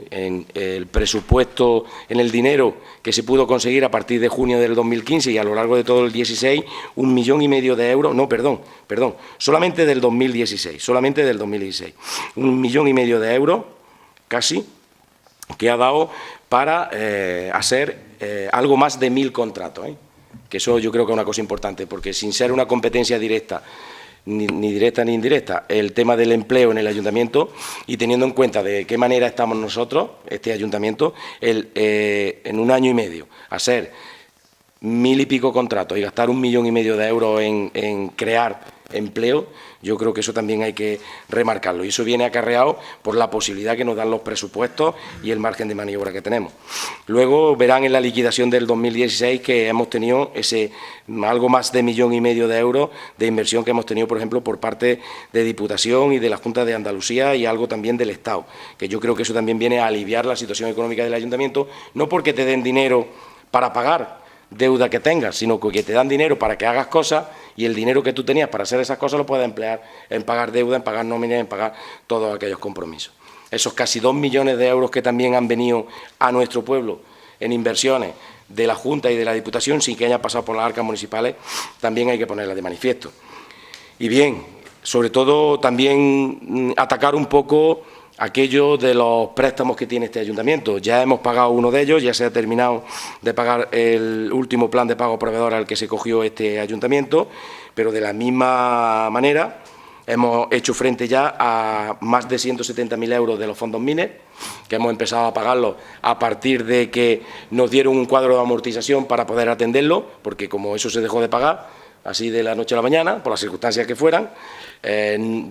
en el presupuesto, en el dinero que se pudo conseguir a partir de junio del 2015 y a lo largo de todo el 16, 1,5 millones de euros, no, perdón, solamente del 2016, 1,5 millones de euros, casi, que ha dado para hacer algo más de 1.000 contratos, que eso yo creo que es una cosa importante, porque sin ser una competencia directa, ni directa ni indirecta, el tema del empleo en el ayuntamiento y teniendo en cuenta de qué manera estamos nosotros, este ayuntamiento, en un año y medio, hacer 1.000 y pico contratos y gastar 1,5 millones de euros en crear empleo, yo creo que eso también hay que remarcarlo. Y eso viene acarreado por la posibilidad que nos dan los presupuestos y el margen de maniobra que tenemos. Luego verán en la liquidación del 2016 que hemos tenido algo más de 1,5 millones de euros de inversión que hemos tenido, por ejemplo, por parte de Diputación y de la Junta de Andalucía y algo también del Estado, que yo creo que eso también viene a aliviar la situación económica del ayuntamiento, no porque te den dinero para pagar deuda que tengas, sino que te dan dinero para que hagas cosas y el dinero que tú tenías para hacer esas cosas lo puedes emplear en pagar deuda, en pagar nóminas, en pagar todos aquellos compromisos. Esos casi 2 millones de euros que también han venido a nuestro pueblo en inversiones de la Junta y de la Diputación, sin que hayan pasado por las arcas municipales, también hay que ponerlas de manifiesto. Y bien, sobre todo también atacar un poco aquello de los préstamos que tiene este ayuntamiento. Ya hemos pagado uno de ellos, ya se ha terminado de pagar el último plan de pago proveedor al que se cogió este ayuntamiento, pero de la misma manera hemos hecho frente ya a más de 170.000 euros de los fondos MINER, que hemos empezado a pagarlos a partir de que nos dieron un cuadro de amortización para poder atenderlo, porque como eso se dejó de pagar, así de la noche a la mañana, por las circunstancias que fueran,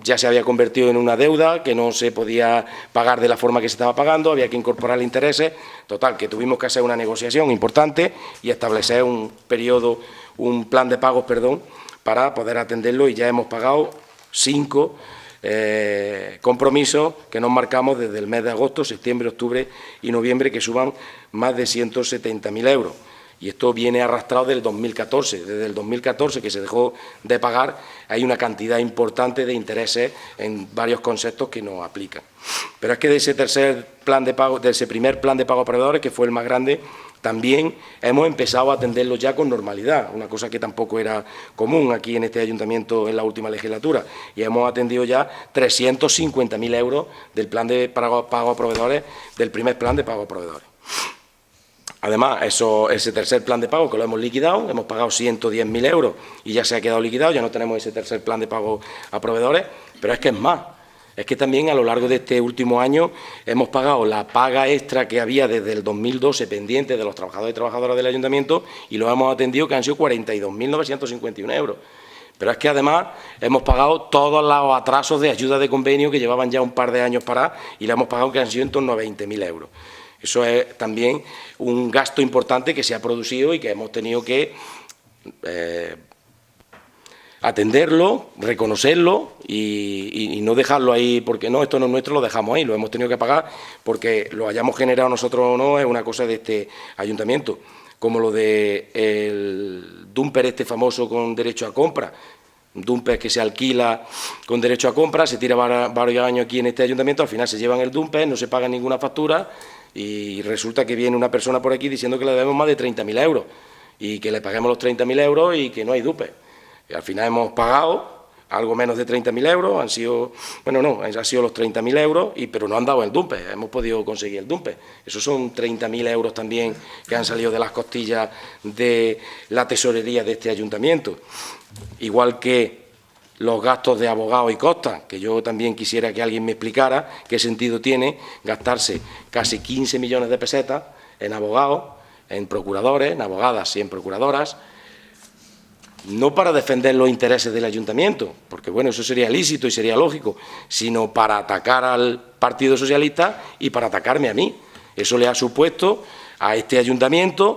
ya se había convertido en una deuda que no se podía pagar de la forma que se estaba pagando, había que incorporar intereses, total, que tuvimos que hacer una negociación importante y establecer un plan de pagos, para poder atenderlo y ya hemos pagado 5 compromisos que nos marcamos desde el mes de agosto, septiembre, octubre y noviembre, que suban más de 170.000 euros. Y esto viene arrastrado del 2014. Desde el 2014, que se dejó de pagar, hay una cantidad importante de intereses en varios conceptos que nos aplican. Pero es que de ese tercer plan de pago, de ese primer plan de pago a proveedores, que fue el más grande, también hemos empezado a atenderlo ya con normalidad, una cosa que tampoco era común aquí en este ayuntamiento en la última legislatura. Y hemos atendido ya 350.000 euros del plan de pago a proveedores, del primer plan de pago a proveedores. Además, ese tercer plan de pago que lo hemos liquidado, hemos pagado 110.000 euros y ya se ha quedado liquidado, ya no tenemos ese tercer plan de pago a proveedores, pero es que es más. Es que también a lo largo de este último año hemos pagado la paga extra que había desde el 2012 pendiente de los trabajadores y trabajadoras del ayuntamiento y lo hemos atendido, que han sido 42.951 euros. Pero es que además hemos pagado todos los atrasos de ayuda de convenio que llevaban ya un par de años parados y le hemos pagado, que han sido en torno a 20.000 euros. Eso es también un gasto importante que se ha producido y que hemos tenido que atenderlo, reconocerlo y no dejarlo ahí porque no, esto no es nuestro, lo dejamos ahí, lo hemos tenido que pagar porque lo hayamos generado nosotros o no, es una cosa de este ayuntamiento, como lo del dumper este famoso con derecho a compra. Un dumper que se alquila con derecho a compra, se tira varios años aquí en este ayuntamiento, al final se llevan el dumper, no se paga ninguna factura y resulta que viene una persona por aquí diciendo que le debemos más de 30.000 euros. y que le paguemos los 30.000 euros y que no hay DUPE. Y al final hemos pagado algo menos de 30.000 euros, han sido los 30.000 euros, pero no han dado el DUPE, hemos podido conseguir el DUPE. Esos son 30.000 euros también que han salido de las costillas de la tesorería de este ayuntamiento. Igual que los gastos de abogados y costas, que yo también quisiera que alguien me explicara qué sentido tiene gastarse casi 15 millones de pesetas en abogados, en procuradores, en abogadas y en procuradoras, no para defender los intereses del ayuntamiento, porque bueno, eso sería lícito y sería lógico, sino para atacar al Partido Socialista y para atacarme a mí. Eso le ha supuesto a este ayuntamiento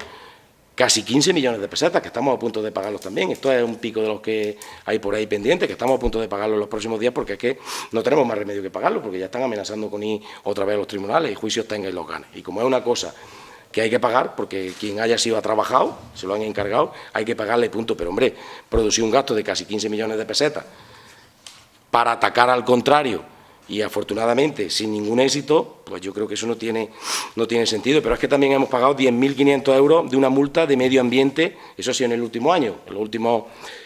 casi 15 millones de pesetas, que estamos a punto de pagarlos también. Esto es un pico de los que hay por ahí pendientes, que estamos a punto de pagarlos en los próximos días, porque es que no tenemos más remedio que pagarlos, porque ya están amenazando con ir otra vez a los tribunales y juicios tengan y los ganes. Y como es una cosa que hay que pagar, porque quien haya sido ha trabajado, se lo han encargado, hay que pagarle, punto. Pero, hombre, producir un gasto de casi 15 millones de pesetas para atacar al contrario y, afortunadamente, sin ningún éxito, pues yo creo que eso no tiene sentido. Pero es que también hemos pagado 10.500 euros de una multa de medio ambiente, eso ha sido en el último año, en los últimos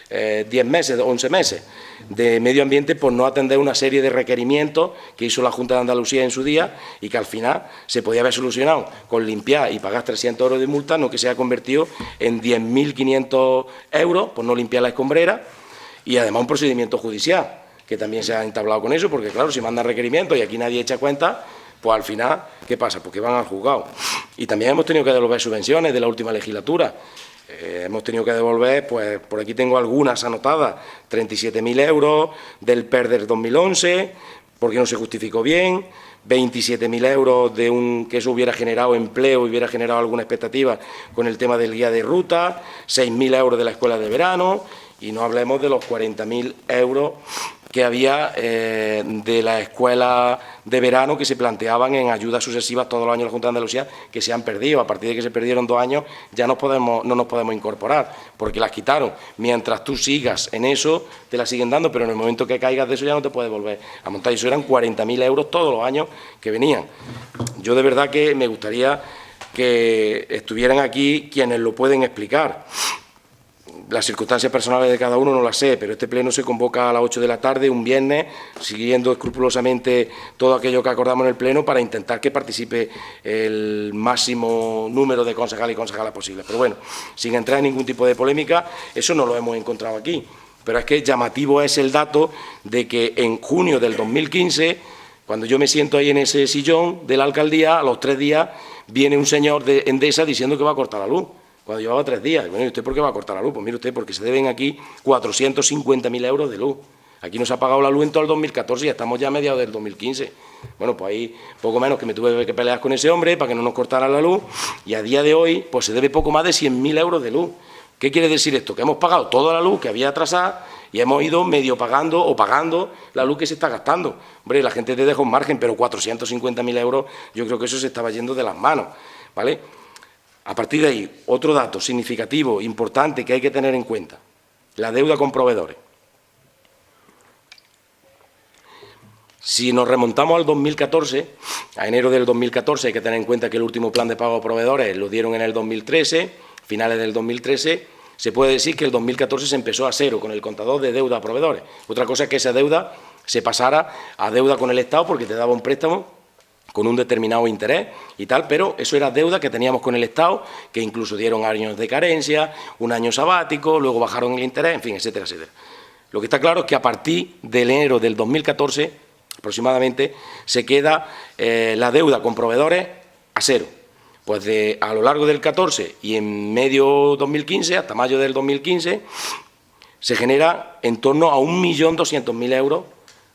10 meses, 11 meses, de medio ambiente por no atender una serie de requerimientos que hizo la Junta de Andalucía en su día y que al final se podía haber solucionado con limpiar y pagar 300 euros de multa, no que se ha convertido en 10.500 euros por no limpiar la escombrera y además un procedimiento judicial, que también se ha entablado con eso, porque claro, si mandan requerimientos y aquí nadie echa cuenta, pues al final, ¿qué pasa? Pues que van al juzgado. Y también hemos tenido que devolver subvenciones de la última legislatura. Hemos tenido que devolver, pues por aquí tengo algunas anotadas, 37.000 euros del PER del 2011, porque no se justificó bien, 27.000 euros de que eso hubiera generado empleo y hubiera generado alguna expectativa con el tema del guía de ruta, 6.000 euros de la escuela de verano, y no hablemos de los 40.000 euros que había de la escuela de verano que se planteaban en ayudas sucesivas todos los años en la Junta de Andalucía, que se han perdido. A partir de que se perdieron 2 años ya no nos podemos incorporar, porque las quitaron. Mientras tú sigas en eso, te las siguen dando, pero en el momento que caigas de eso ya no te puedes volver a montar. Y eso eran 40.000 euros todos los años que venían. Yo de verdad que me gustaría que estuvieran aquí quienes lo pueden explicar. Las circunstancias personales de cada uno no las sé, pero este pleno se convoca a las 8 de la tarde, un viernes, siguiendo escrupulosamente todo aquello que acordamos en el pleno para intentar que participe el máximo número de concejales y concejalas posibles. Pero bueno, sin entrar en ningún tipo de polémica, eso no lo hemos encontrado aquí. Pero es que llamativo es el dato de que en junio del 2015, cuando yo me siento ahí en ese sillón de la alcaldía, a los 3 días viene un señor de Endesa diciendo que va a cortar la luz. Cuando llevaba 3 días. Bueno, ¿y usted por qué va a cortar la luz? Pues mire usted, porque se deben aquí 450.000 euros de luz. Aquí no se ha pagado la luz en todo el 2014 y estamos ya a mediados del 2015. Bueno, pues ahí poco menos que me tuve que pelear con ese hombre para que no nos cortara la luz y a día de hoy pues se debe poco más de 100.000 euros de luz. ¿Qué quiere decir esto? Que hemos pagado toda la luz que había atrasada y hemos ido medio pagando o pagando la luz que se está gastando. Hombre, la gente te deja un margen, pero 450.000 euros yo creo que eso se estaba yendo de las manos, ¿vale? A partir de ahí, otro dato significativo, importante, que hay que tener en cuenta, la deuda con proveedores. Si nos remontamos al 2014, a enero del 2014, hay que tener en cuenta que el último plan de pago a proveedores lo dieron en el 2013, finales del 2013, se puede decir que el 2014 se empezó a cero con el contador de deuda a proveedores. Otra cosa es que esa deuda se pasara a deuda con el Estado porque te daba un préstamo con un determinado interés y tal, pero eso era deuda que teníamos con el Estado, que incluso dieron años de carencia, un año sabático, luego bajaron el interés, en fin, etcétera, etcétera. Lo que está claro es que a partir de enero del 2014, aproximadamente, se queda la deuda con proveedores a cero. Pues a lo largo del 14 y en medio 2015, hasta mayo del 2015, se genera en torno a 1.200.000 euros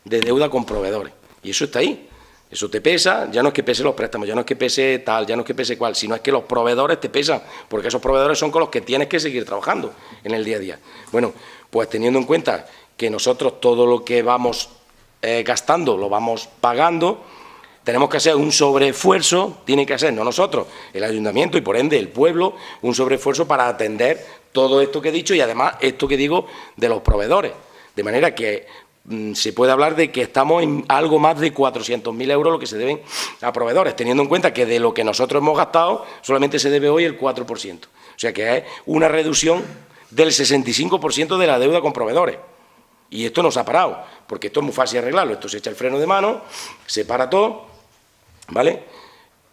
de deuda con proveedores. Y eso está ahí. Eso te pesa, ya no es que pese los préstamos, ya no es que pese tal, ya no es que pese cual, sino es que los proveedores te pesan, porque esos proveedores son con los que tienes que seguir trabajando en el día a día. Bueno, pues teniendo en cuenta que nosotros todo lo que vamos gastando lo vamos pagando, tenemos que hacer un sobreesfuerzo, tiene que hacer, no nosotros, el ayuntamiento y por ende el pueblo, un sobreesfuerzo para atender todo esto que he dicho y además esto que digo de los proveedores. De manera que se puede hablar de que estamos en algo más de 400.000 euros lo que se deben a proveedores, teniendo en cuenta que de lo que nosotros hemos gastado solamente se debe hoy el 4%. O sea que es una reducción del 65% de la deuda con proveedores. Y esto nos ha parado, porque esto es muy fácil arreglarlo. Esto se echa el freno de mano, se para todo, ¿vale?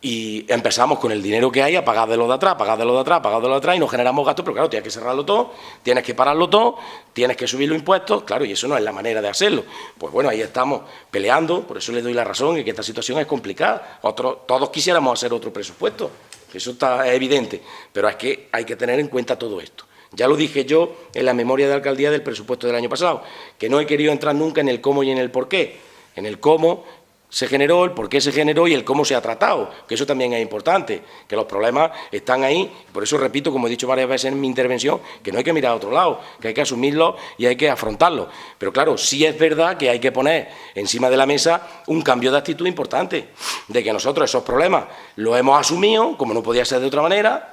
Y empezamos con el dinero que hay a pagar de lo de atrás, pagar de lo de atrás, pagar de lo de atrás, y no generamos gastos, pero claro, tienes que cerrarlo todo, tienes que pararlo todo, tienes que subir los impuestos, claro, y eso no es la manera de hacerlo. Pues bueno, ahí estamos peleando, por eso le doy la razón, y que esta situación es complicada. Todos quisiéramos hacer otro presupuesto, eso es evidente, pero es que hay que tener en cuenta todo esto. Ya lo dije yo en la memoria de alcaldía del presupuesto del año pasado, que no he querido entrar nunca en el cómo y en el por qué. En el cómo se generó, el por qué se generó y el cómo se ha tratado, que eso también es importante, que los problemas están ahí. Por eso repito, como he dicho varias veces en mi intervención, que no hay que mirar a otro lado, que hay que asumirlo y hay que afrontarlo. Pero claro, sí es verdad que hay que poner encima de la mesa un cambio de actitud importante, de que nosotros esos problemas los hemos asumido, como no podía ser de otra manera,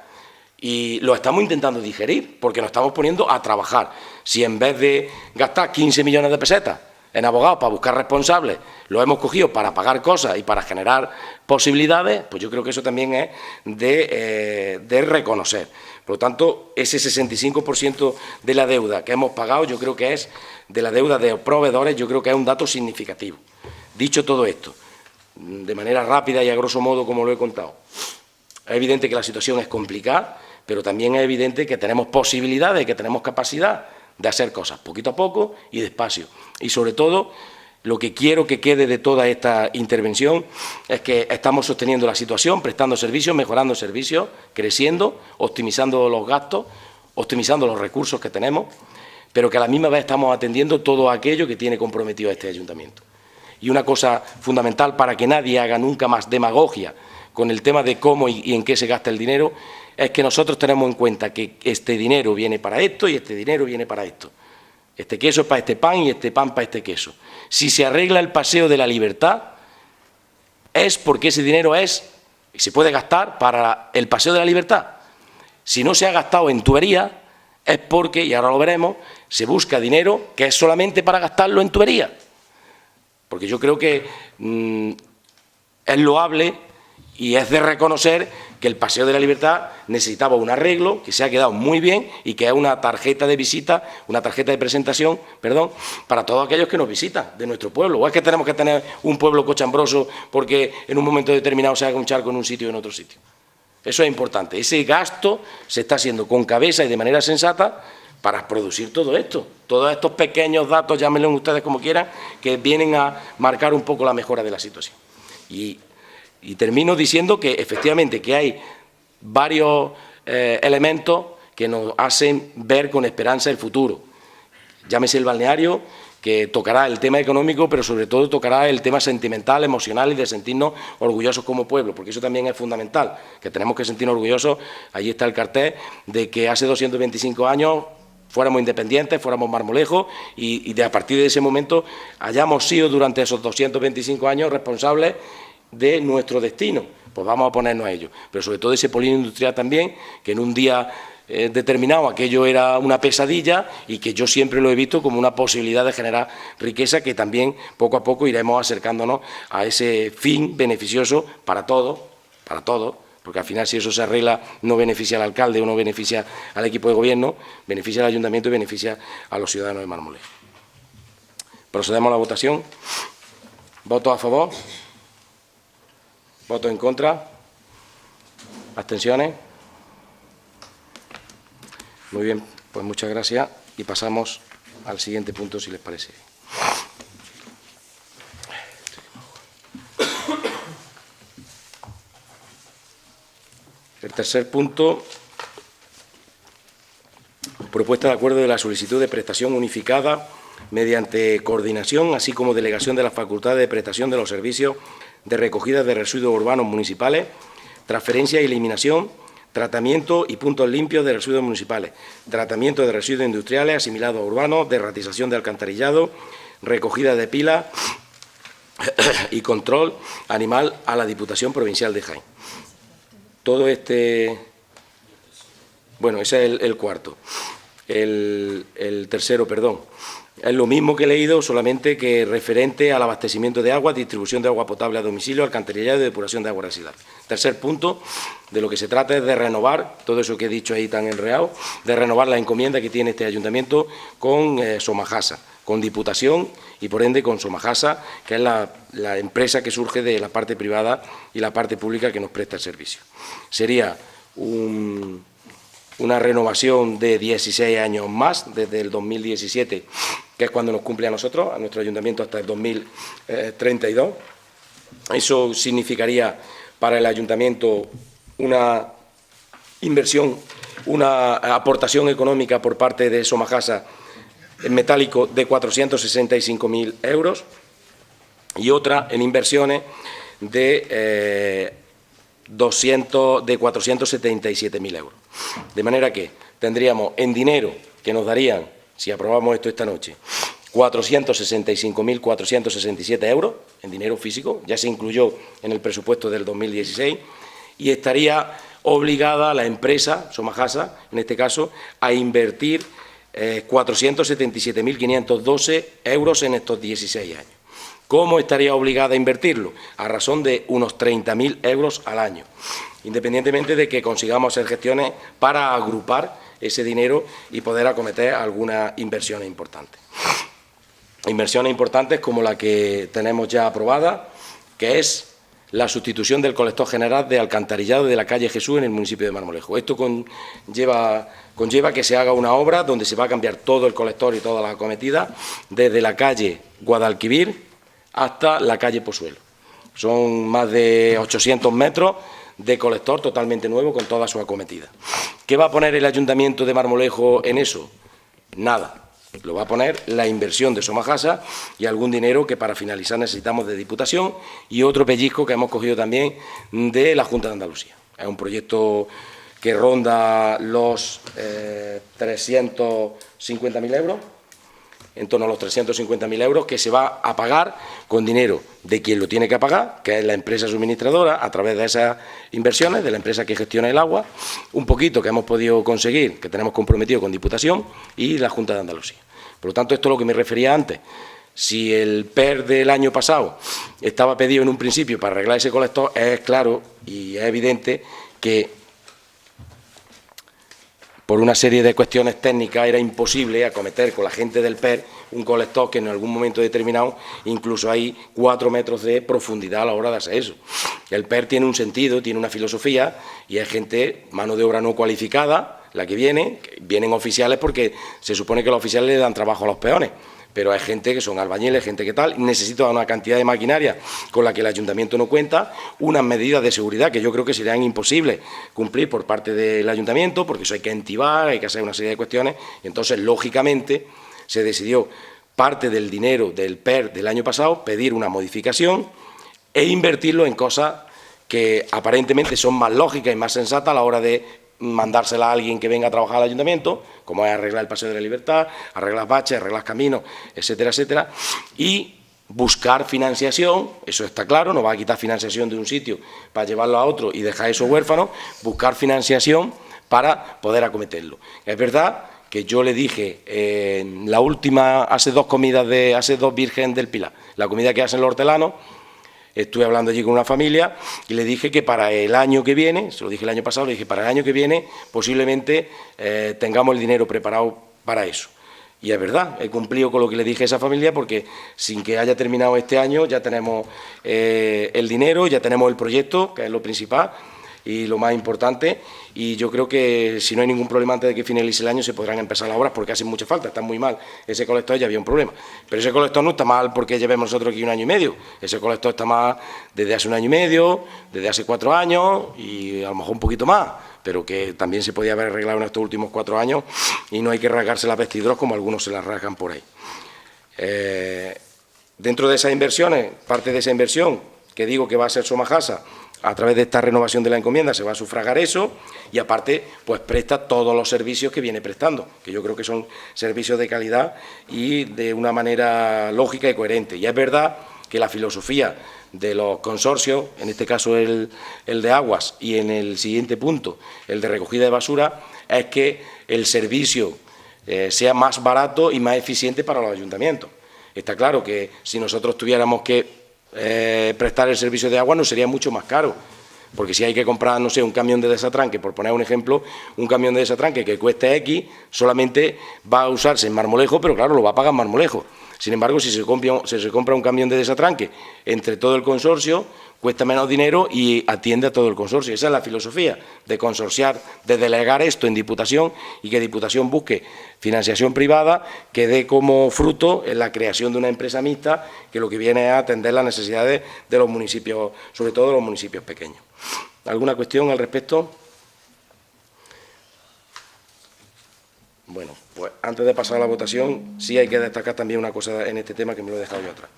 y lo estamos intentando digerir, porque nos estamos poniendo a trabajar. Si en vez de gastar 15 millones de pesetas en abogados para buscar responsables, lo hemos cogido para pagar cosas y para generar posibilidades, pues yo creo que eso también es de reconocer. Por lo tanto, ese 65% de la deuda que hemos pagado, yo creo que es de la deuda de proveedores, yo creo que es un dato significativo. Dicho todo esto, de manera rápida y a grosso modo, como lo he contado, es evidente que la situación es complicada, pero también es evidente que tenemos posibilidades, que tenemos capacidad de hacer cosas poquito a poco y despacio. Y sobre todo, lo que quiero que quede de toda esta intervención es que estamos sosteniendo la situación, prestando servicios, mejorando servicios, creciendo, optimizando los gastos, optimizando los recursos que tenemos, pero que a la misma vez estamos atendiendo todo aquello que tiene comprometido a este ayuntamiento. Y una cosa fundamental para que nadie haga nunca más demagogia con el tema de cómo y en qué se gasta el dinero, es que nosotros tenemos en cuenta que este dinero viene para esto y este dinero viene para esto. Este queso es para este pan y este pan para este queso. Si se arregla el Paseo de la Libertad, es porque ese dinero es y se puede gastar para el Paseo de la Libertad. Si no se ha gastado en tubería, es porque, y ahora lo veremos, se busca dinero que es solamente para gastarlo en tubería. Porque yo creo que es loable y es de reconocer que el Paseo de la Libertad necesitaba un arreglo, que se ha quedado muy bien y que es una tarjeta de visita, una tarjeta de presentación, perdón, para todos aquellos que nos visitan de nuestro pueblo. ¿O es que tenemos que tener un pueblo cochambroso porque en un momento determinado se haga un charco en un sitio y en otro sitio? Eso es importante. Ese gasto se está haciendo con cabeza y de manera sensata para producir todo esto. Todos estos pequeños datos, llámenlos ustedes como quieran, que vienen a marcar un poco la mejora de la situación. Y termino diciendo que efectivamente que hay varios elementos que nos hacen ver con esperanza el futuro. Llámese el balneario, que tocará el tema económico, pero sobre todo tocará el tema sentimental, emocional y de sentirnos orgullosos como pueblo, porque eso también es fundamental, que tenemos que sentirnos orgullosos. Allí está el cartel de que hace 225 años fuéramos independientes, fuéramos Marmolejos y a partir de ese momento hayamos sido durante esos 225 años responsables de nuestro destino, pues vamos a ponernos a ello. Pero sobre todo ese polígono industrial también, que en un día determinado aquello era una pesadilla y que yo siempre lo he visto como una posibilidad de generar riqueza, que también poco a poco iremos acercándonos a ese fin beneficioso para todos, porque al final si eso se arregla no beneficia al alcalde o no beneficia al equipo de gobierno, beneficia al ayuntamiento y beneficia a los ciudadanos de Marmolejo. Procedemos a la votación. ¿Votos a favor? ¿Votos en contra? ¿Abstenciones? Muy bien, pues muchas gracias y pasamos al siguiente punto, si les parece. El tercer punto, propuesta de acuerdo de la solicitud de prestación unificada mediante coordinación, así como delegación de las facultades de prestación de los servicios de recogida de residuos urbanos municipales, transferencia y eliminación, tratamiento y puntos limpios de residuos municipales, tratamiento de residuos industriales asimilados a urbanos, derratización de alcantarillado, recogida de pilas y control animal a la Diputación Provincial de Jaén. Todo este... Bueno, ese es el cuarto. El tercero, perdón. Es lo mismo que he leído, solamente que referente al abastecimiento de agua, distribución de agua potable a domicilio, alcantarillado y depuración de agua residual. Tercer punto, de lo que se trata es de renovar, todo eso que he dicho ahí tan enredado, de renovar la encomienda que tiene este ayuntamiento con Somajasa, con Diputación y, por ende, con Somajasa, que es la empresa que surge de la parte privada y la parte pública que nos presta el servicio. Sería una renovación de 16 años más, desde el 2017, que es cuando nos cumple a nosotros, a nuestro ayuntamiento, hasta el 2032. Eso significaría para el ayuntamiento una inversión, una aportación económica por parte de Somajasa en metálico de 465.000 euros y otra en inversiones de 477.000 euros. De manera que tendríamos en dinero que nos darían, si aprobamos esto esta noche, 465.467 euros en dinero físico, ya se incluyó en el presupuesto del 2016, y estaría obligada la empresa, Somajasa, en este caso, a invertir 477.512 euros en estos 16 años. ¿Cómo estaría obligada a invertirlo? A razón de unos 30.000 euros al año, independientemente de que consigamos hacer gestiones para agrupar ese dinero y poder acometer algunas inversiones importantes. Inversiones importantes como la que tenemos ya aprobada, que es la sustitución del colector general de alcantarillado de la calle Jesús en el municipio de Marmolejo. Esto conlleva que se haga una obra donde se va a cambiar todo el colector y toda la acometida, desde la calle Guadalquivir hasta la calle Pozuelo. Son más de 800 metros de colector totalmente nuevo con toda su acometida. ¿Qué va a poner el Ayuntamiento de Marmolejo en eso? Nada. Lo va a poner la inversión de Somajasa y algún dinero que para finalizar necesitamos de Diputación y otro pellizco que hemos cogido también de la Junta de Andalucía. Es un proyecto que ronda los 350.000 euros, en torno a los 350.000 euros, que se va a pagar con dinero de quien lo tiene que pagar, que es la empresa suministradora, a través de esas inversiones, de la empresa que gestiona el agua, un poquito que hemos podido conseguir, que tenemos comprometido con Diputación y la Junta de Andalucía. Por lo tanto, esto es lo que me refería antes. Si el PER del año pasado estaba pedido en un principio para arreglar ese colector, es claro y es evidente que por una serie de cuestiones técnicas era imposible acometer con la gente del PER un colector que en algún momento determinado incluso hay 4 metros de profundidad a la hora de hacer eso. El PER tiene un sentido, tiene una filosofía y hay gente, mano de obra no cualificada, la que vienen oficiales porque se supone que los oficiales le dan trabajo a los peones. Pero hay gente que son albañiles, gente que tal, necesita una cantidad de maquinaria con la que el ayuntamiento no cuenta, unas medidas de seguridad que yo creo que serían imposibles cumplir por parte del ayuntamiento, porque eso hay que entibar, hay que hacer una serie de cuestiones, y entonces, lógicamente, se decidió parte del dinero del PER del año pasado, pedir una modificación e invertirlo en cosas que aparentemente son más lógicas y más sensatas a la hora de mandársela a alguien que venga a trabajar al ayuntamiento, como es arreglar el Paseo de la Libertad, arreglar baches, arreglar caminos, etcétera, etcétera, y buscar financiación, eso está claro, no va a quitar financiación de un sitio para llevarlo a otro y dejar eso huérfano, buscar financiación para poder acometerlo. Es verdad que yo le dije en la última, hace dos Virgen del Pilar, la comida que hacen los hortelanos, estuve hablando allí con una familia y le dije que para el año que viene, se lo dije el año pasado, le dije para el año que viene posiblemente tengamos el dinero preparado para eso. Y es verdad, he cumplido con lo que le dije a esa familia porque sin que haya terminado este año ya tenemos el dinero, ya tenemos el proyecto, que es lo principal y lo más importante, y yo creo que si no hay ningún problema antes de que finalice el año se podrán empezar las obras porque hacen mucha falta, está muy mal. Ese colector ya había un problema, pero ese colector no está mal porque llevemos nosotros aquí 1 año y medio, ese colector está mal desde hace 1 año y medio, desde hace 4 años y a lo mejor un poquito más, pero que también se podía haber arreglado en estos últimos 4 años y no hay que rasgarse las vestiduras como algunos se las rasgan por ahí. Dentro de esas inversiones, parte de esa inversión que digo que va a ser Somajasa, a través de esta renovación de la encomienda se va a sufragar eso y aparte pues presta todos los servicios que viene prestando, que yo creo que son servicios de calidad y de una manera lógica y coherente. Y es verdad que la filosofía de los consorcios, en este caso el de aguas y en el siguiente punto el de recogida de basura, es que el servicio sea más barato y más eficiente para los ayuntamientos. Está claro que si nosotros tuviéramos que prestar el servicio de agua nos sería mucho más caro, porque si hay que comprar, no sé, un camión de desatranque, por poner un ejemplo, un camión de desatranque que cueste X, solamente va a usarse en Marmolejo, pero claro, lo va a pagar Marmolejo. Sin embargo, si se compra un camión de desatranque entre todo el consorcio, cuesta menos dinero y atiende a todo el consorcio. Esa es la filosofía de consorciar, de delegar esto en Diputación y que Diputación busque financiación privada que dé como fruto en la creación de una empresa mixta que lo que viene es a atender las necesidades de los municipios, sobre todo de los municipios pequeños. ¿Alguna cuestión al respecto? Bueno, pues antes de pasar a la votación, sí hay que destacar también una cosa en este tema que me lo he dejado yo atrás.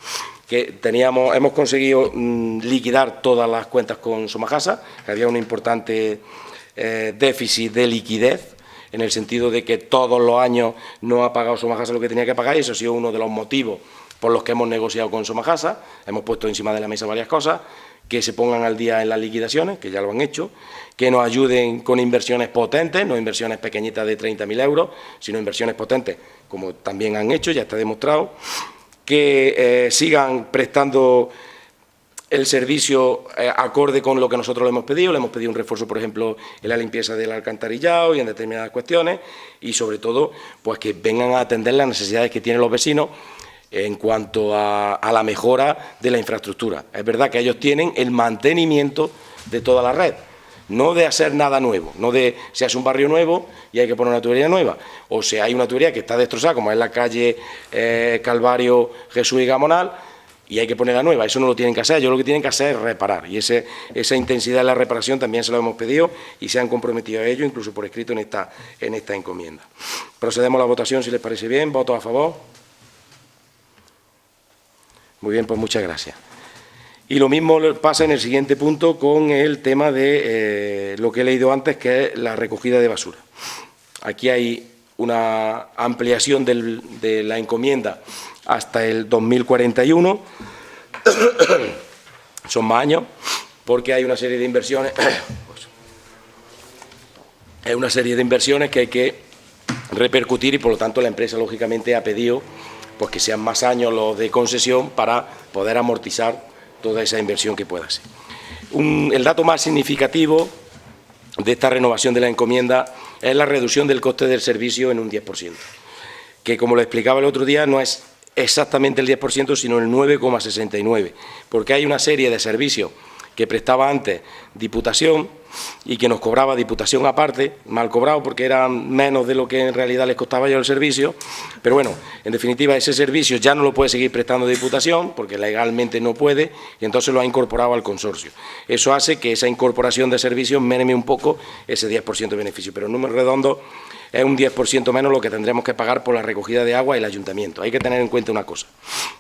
Que hemos conseguido liquidar todas las cuentas con Somajasa, que había un importante déficit de liquidez, en el sentido de que todos los años no ha pagado Somajasa lo que tenía que pagar, y eso ha sido uno de los motivos por los que hemos negociado con Somajasa. Hemos puesto encima de la mesa varias cosas, que se pongan al día en las liquidaciones, que ya lo han hecho, que nos ayuden con inversiones potentes, no inversiones pequeñitas de 30.000 euros, sino inversiones potentes, como también han hecho, ya está demostrado, que sigan prestando el servicio acorde con lo que nosotros le hemos pedido un refuerzo, por ejemplo, en la limpieza del alcantarillado y en determinadas cuestiones, y sobre todo, pues que vengan a atender las necesidades que tienen los vecinos en cuanto a la mejora de la infraestructura. Es verdad que ellos tienen el mantenimiento de toda la red, no de hacer nada nuevo, no de se hace un barrio nuevo y hay que poner una tubería nueva, o si hay una tubería que está destrozada, como es la calle Calvario, Jesús y Gamonal, y hay que ponerla nueva. Eso no lo tienen que hacer, ellos lo que tienen que hacer es reparar, y esa intensidad de la reparación también se lo hemos pedido y se han comprometido a ello, incluso por escrito en esta encomienda. Procedemos a la votación, si les parece bien. ¿Votos a favor? Muy bien, pues muchas gracias. Y lo mismo pasa en el siguiente punto con el tema de lo que he leído antes, que es la recogida de basura. Aquí hay una ampliación de la encomienda hasta el 2041, son más años, porque hay una serie de inversiones, que hay que repercutir y, por lo tanto, la empresa, lógicamente, ha pedido pues que sean más años los de concesión para poder amortizar toda esa inversión que pueda ser. El dato más significativo de esta renovación de la encomienda es la reducción del coste del servicio en un 10%, que, como lo explicaba el otro día, no es exactamente el 10%, sino el 9,69%, porque hay una serie de servicios que prestaba antes Diputación y que nos cobraba Diputación aparte, mal cobrado porque eran menos de lo que en realidad les costaba ya el servicio, pero bueno, en definitiva ese servicio ya no lo puede seguir prestando Diputación porque legalmente no puede y entonces lo ha incorporado al consorcio. Eso hace que esa incorporación de servicios merme un poco ese 10% de beneficio, pero en números redondos es un 10% menos lo que tendremos que pagar por la recogida de agua y el ayuntamiento. Hay que tener en cuenta una cosa,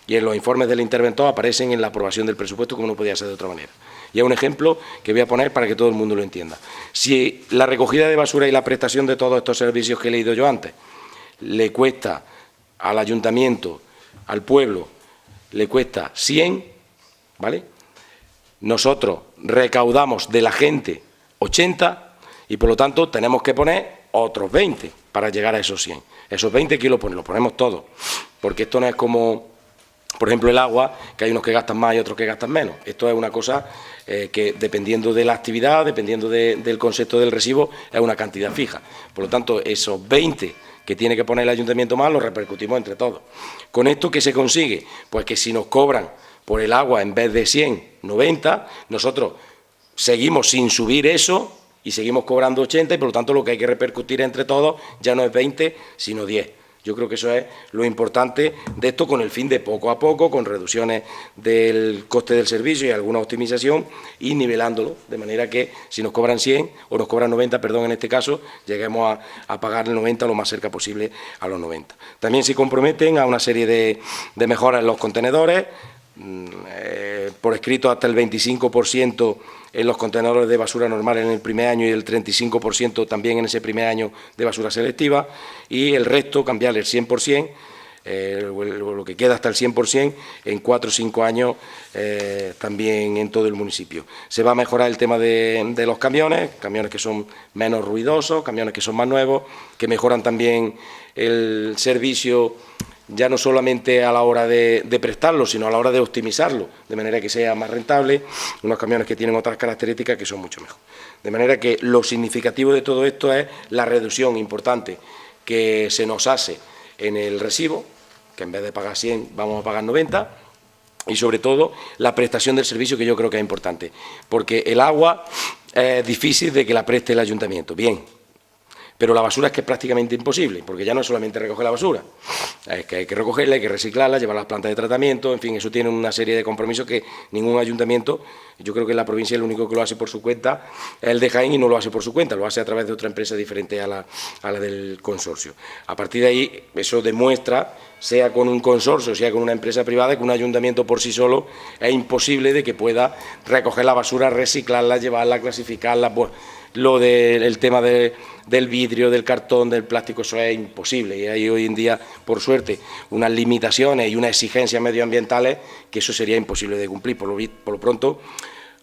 y en los informes del interventor aparecen en la aprobación del presupuesto, como no podía ser de otra manera. Y es un ejemplo que voy a poner para que todo el mundo lo entienda. Si la recogida de basura y la prestación de todos estos servicios que he leído yo antes le cuesta al ayuntamiento, al pueblo, le cuesta 100, ¿vale? Nosotros recaudamos de la gente 80 y, por lo tanto, tenemos que poner otros 20 para llegar a esos 100. Esos 20 que los ponemos todos, porque esto no es como, por ejemplo, el agua, que hay unos que gastan más y otros que gastan menos. Esto es una cosa que, dependiendo de la actividad, dependiendo del concepto del recibo, es una cantidad fija. Por lo tanto, esos 20 que tiene que poner el ayuntamiento más los repercutimos entre todos. ¿Con esto qué se consigue? Pues que si nos cobran por el agua en vez de 100, 90, nosotros seguimos sin subir eso y seguimos cobrando 80 y, por lo tanto, lo que hay que repercutir entre todos ya no es 20, sino 10. Yo creo que eso es lo importante de esto, con el fin de poco a poco, con reducciones del coste del servicio y alguna optimización, y nivelándolo, de manera que si nos cobran 100 o nos cobran 90, perdón, en este caso, lleguemos a pagar el 90 lo más cerca posible a los 90. También se comprometen a una serie de mejoras en los contenedores, por escrito hasta el 25% en los contenedores de basura normal en el primer año y el 35% también en ese primer año de basura selectiva, y el resto cambiar el 100% lo que queda hasta el 100%, en 4 o 5 años también en todo el municipio. Se va a mejorar el tema de los camiones que son menos ruidosos, camiones que son más nuevos, que mejoran también el servicio, ya no solamente a la hora de prestarlo, sino a la hora de optimizarlo, de manera que sea más rentable, unos camiones que tienen otras características que son mucho mejor. De manera que lo significativo de todo esto es la reducción importante que se nos hace en el recibo, que en vez de pagar 100 vamos a pagar 90, y sobre todo la prestación del servicio, que yo creo que es importante, porque el agua es difícil de que la preste el ayuntamiento, bien, pero la basura es que es prácticamente imposible, porque ya no es solamente recoger la basura, es que hay que recogerla, hay que reciclarla, llevar a las plantas de tratamiento, en fin, eso tiene una serie de compromisos que ningún ayuntamiento, yo creo que en la provincia el único que lo hace por su cuenta es el de Jaén, y no lo hace por su cuenta, lo hace a través de otra empresa diferente a la del consorcio. A partir de ahí, eso demuestra, sea con un consorcio, sea con una empresa privada, que un ayuntamiento por sí solo es imposible de que pueda recoger la basura, reciclarla, llevarla, clasificarla. Pues, lo del tema del vidrio, del cartón, del plástico, eso es imposible. Y hay hoy en día, por suerte, unas limitaciones y unas exigencias medioambientales que eso sería imposible de cumplir. Por lo pronto,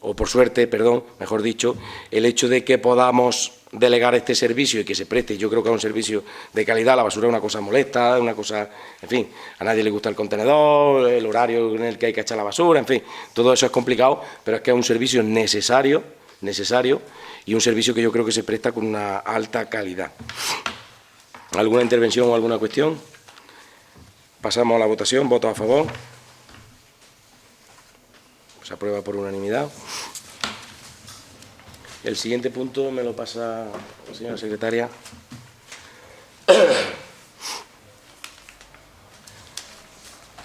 o por suerte, perdón, mejor dicho, el hecho de que podamos delegar este servicio y que se preste, yo creo que es un servicio de calidad. La basura es una cosa molesta, una cosa, en fin, a nadie le gusta el contenedor, el horario en el que hay que echar la basura, en fin, todo eso es complicado, pero es que es un servicio necesario, y un servicio que yo creo que se presta con una alta calidad. ¿Alguna intervención o alguna cuestión? Pasamos a la votación. ¿Voto a favor? Se aprueba por unanimidad. El siguiente punto me lo pasa la señora secretaria.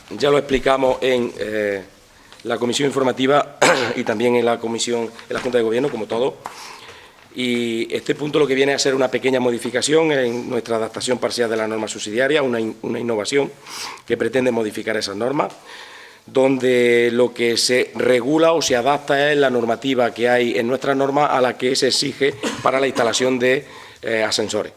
Ya lo explicamos en la comisión informativa y también en la comisión, en la Junta de Gobierno, como todo. Y este punto lo que viene a ser una pequeña modificación en nuestra adaptación parcial de la norma subsidiaria, una innovación que pretende modificar esas normas, donde lo que se regula o se adapta es la normativa que hay en nuestras normas a la que se exige para la instalación de ascensores.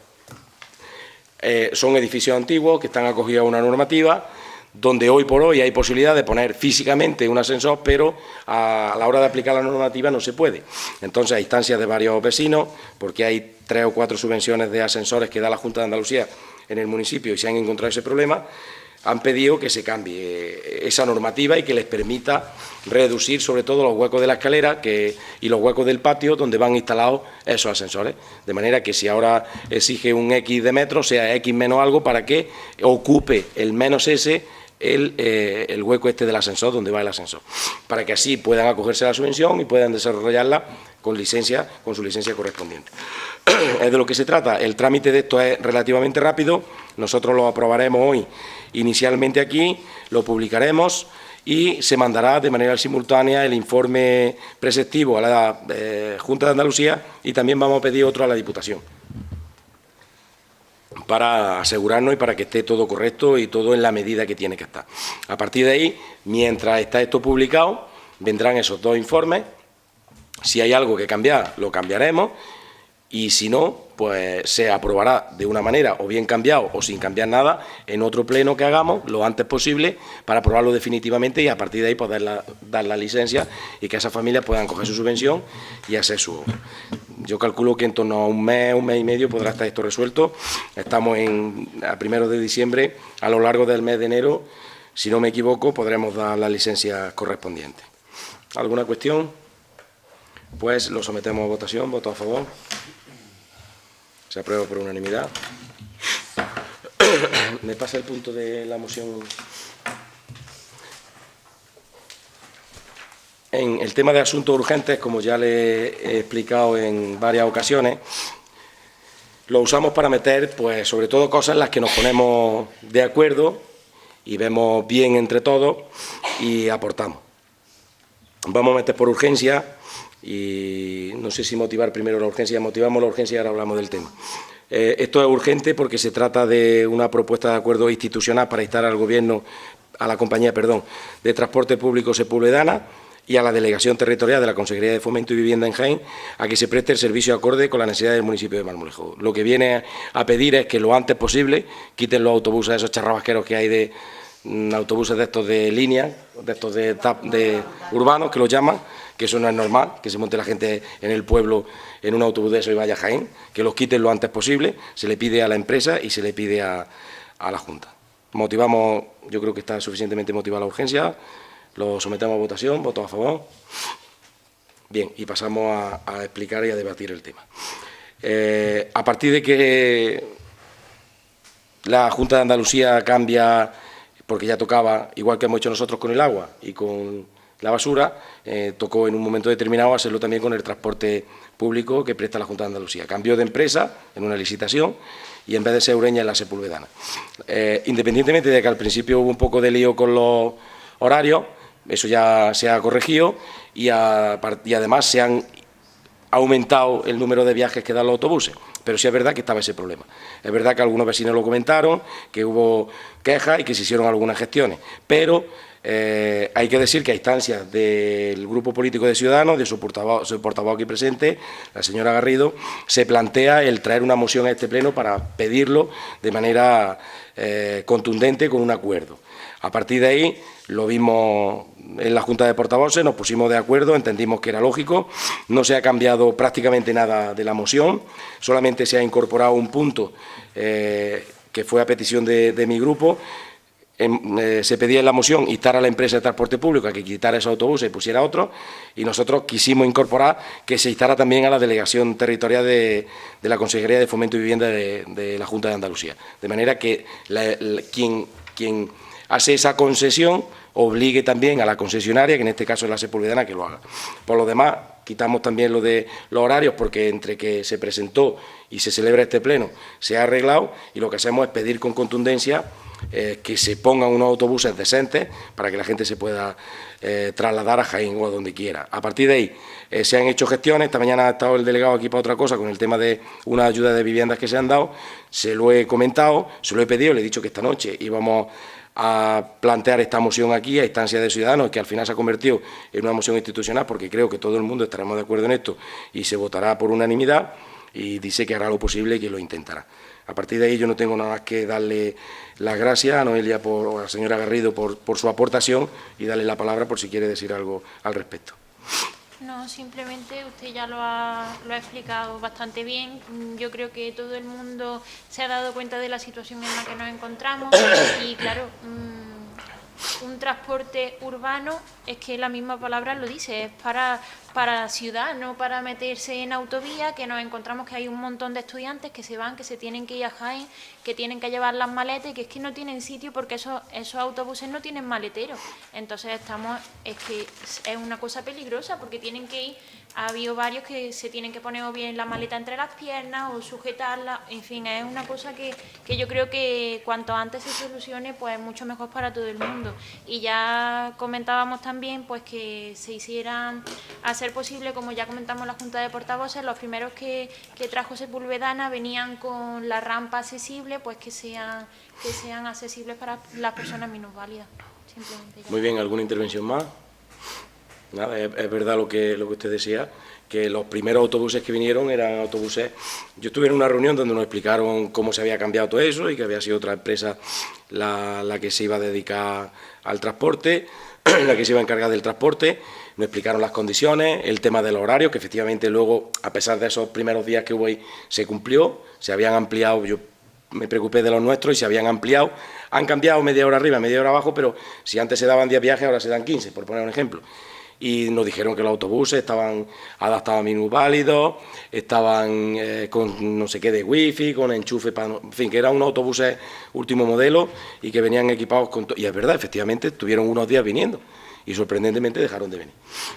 Son edificios antiguos que están acogidos a una normativa donde hoy por hoy hay posibilidad de poner físicamente un ascensor, pero a la hora de aplicar la normativa no se puede. Entonces, a instancias de varios vecinos, porque hay 3 o 4 subvenciones de ascensores que da la Junta de Andalucía en el municipio y se han encontrado ese problema, han pedido que se cambie esa normativa y que les permita reducir sobre todo los huecos de la escalera y los huecos del patio donde van instalados esos ascensores. De manera que si ahora exige un X de metros, sea X menos algo, para que ocupe el menos S el hueco este del ascensor donde va el ascensor, para que así puedan acogerse a la subvención y puedan desarrollarla con su licencia correspondiente. Es de lo que se trata. El trámite de esto es relativamente rápido. Nosotros lo aprobaremos hoy inicialmente aquí, lo publicaremos y se mandará de manera simultánea el informe preceptivo a la Junta de Andalucía, y también vamos a pedir otro a la Diputación, para asegurarnos y para que esté todo correcto y todo en la medida que tiene que estar. A partir de ahí, mientras está esto publicado, vendrán esos 2 informes. Si hay algo que cambiar, lo cambiaremos, y si no, pues se aprobará de una manera o bien cambiado o sin cambiar nada en otro pleno que hagamos lo antes posible para aprobarlo definitivamente, y a partir de ahí poder dar la licencia y que esas familias puedan coger su subvención y hacer su obra. Yo calculo que en torno a un mes y medio podrá estar esto resuelto. Estamos a 1 de diciembre, a lo largo del mes de enero, si no me equivoco, podremos dar la licencia correspondiente. ¿Alguna cuestión? Pues lo sometemos a votación. ¿Voto a favor? Se aprueba por unanimidad. ¿Me pasa el punto de la moción? En el tema de asuntos urgentes, como ya le he explicado en varias ocasiones, lo usamos para meter, pues, sobre todo cosas en las que nos ponemos de acuerdo y vemos bien entre todos y aportamos. Vamos a meter por urgencia, y no sé si motivar primero la urgencia. Motivamos la urgencia y ahora hablamos del tema. Esto es urgente porque se trata de una propuesta de acuerdo institucional para instar al Gobierno, a la compañía, de transporte público Sepúlveda y a la Delegación Territorial de la Consejería de Fomento y Vivienda en Jaén a que se preste el servicio acorde con las necesidades del municipio de Marmolejo. Lo que viene a pedir es que lo antes posible quiten los autobuses, esos charrabasqueros que hay de autobuses de estos de línea, de estos de urbanos, que los llaman, que eso no es normal, que se monte la gente en el pueblo en un autobús de eso y vaya a Jaén, que los quiten lo antes posible, se le pide a la empresa y se le pide a la Junta. Motivamos, yo creo que está suficientemente motivada la urgencia, lo sometemos a votación, votos a favor. Bien, y pasamos a explicar y a debatir el tema. A partir de que la Junta de Andalucía cambia, porque ya tocaba, igual que hemos hecho nosotros con el agua y con la basura, tocó en un momento determinado hacerlo también con el transporte público que presta la Junta de Andalucía. Cambió de empresa en una licitación y en vez de ser Ureña, en la Sepulvedana. Independientemente de que al principio hubo un poco de lío con los horarios, eso ya se ha corregido y además se han aumentado el número de viajes que dan los autobuses, pero sí es verdad que estaba ese problema. Es verdad que algunos vecinos lo comentaron, que hubo quejas y que se hicieron algunas gestiones, pero hay que decir que a instancias del Grupo Político de Ciudadanos, de su portavoz aquí presente, la señora Garrido, se plantea el traer una moción a este pleno para pedirlo de manera contundente con un acuerdo. A partir de ahí lo vimos en la Junta de Portavoces, nos pusimos de acuerdo, entendimos que era lógico, no se ha cambiado prácticamente nada de la moción, solamente se ha incorporado un punto que fue a petición de mi grupo. Se pedía en la moción instar a la empresa de transporte público a que quitara esos autobuses y pusiera otros, y nosotros quisimos incorporar que se instara también a la Delegación Territorial de la Consejería de Fomento y Vivienda de la Junta de Andalucía, de manera que quien hace esa concesión obligue también a la concesionaria, que en este caso es la Sepulvedana, que lo haga. Por lo demás, quitamos también lo de los horarios, porque entre que se presentó y se celebra este pleno se ha arreglado, y lo que hacemos es pedir con contundencia que se pongan unos autobuses decentes para que la gente se pueda trasladar a Jaén o a donde quiera. A partir de ahí se han hecho gestiones. Esta mañana ha estado el delegado aquí para otra cosa con el tema de una ayuda de viviendas que se han dado, se lo he comentado, se lo he pedido, le he dicho que esta noche íbamos a plantear esta moción aquí a instancia de Ciudadanos, que al final se ha convertido en una moción institucional, porque creo que todo el mundo estaremos de acuerdo en esto y se votará por unanimidad, y dice que hará lo posible y que lo intentará. A partir de ahí yo no tengo nada más que darle las gracias a Noelia o a la señora Garrido por su aportación y darle la palabra por si quiere decir algo al respecto. No, simplemente usted ya lo ha explicado bastante bien. Yo creo que todo el mundo se ha dado cuenta de la situación en la que nos encontramos y, claro, un transporte urbano, es que la misma palabra lo dice, es para la ciudad, no para meterse en autovía, que nos encontramos que hay un montón de estudiantes que se van, que se tienen que ir a Jaén, que tienen que llevar las maletas y que es que no tienen sitio porque esos autobuses no tienen maletero. Entonces es que es una cosa peligrosa porque tienen que ir, ha habido varios que se tienen que poner o bien la maleta entre las piernas o sujetarla, en fin, es una cosa que yo creo que cuanto antes se solucione, pues mucho mejor para todo el mundo. Y ya comentábamos también pues que se hicieran, a ser posible, como ya comentamos en la Junta de Portavoces, los primeros que trajo Sepulvedana venían con la rampa accesible, pues que sean accesibles para las personas minusválidas. Simplemente ya. Muy bien, ¿alguna intervención más? Nada, es verdad lo que usted decía, que los primeros autobuses que vinieron eran autobuses. Yo estuve en una reunión donde nos explicaron cómo se había cambiado todo eso y que había sido otra empresa la que se iba a dedicar al transporte, la que se iba a encargar del transporte. Nos explicaron las condiciones, el tema del horario, que efectivamente luego, a pesar de esos primeros días que hubo ahí, se cumplió, se habían ampliado. Yo me preocupé de los nuestros y se habían ampliado. Han cambiado media hora arriba, media hora abajo, pero si antes se daban 10 viajes, ahora se dan 15, por poner un ejemplo. Y nos dijeron que los autobuses estaban adaptados a minusválidos, estaban con no sé qué de wifi, con enchufe, en fin, que eran unos autobuses último modelo y que venían equipados con... Y es verdad, efectivamente, estuvieron unos días viniendo y sorprendentemente dejaron de venir.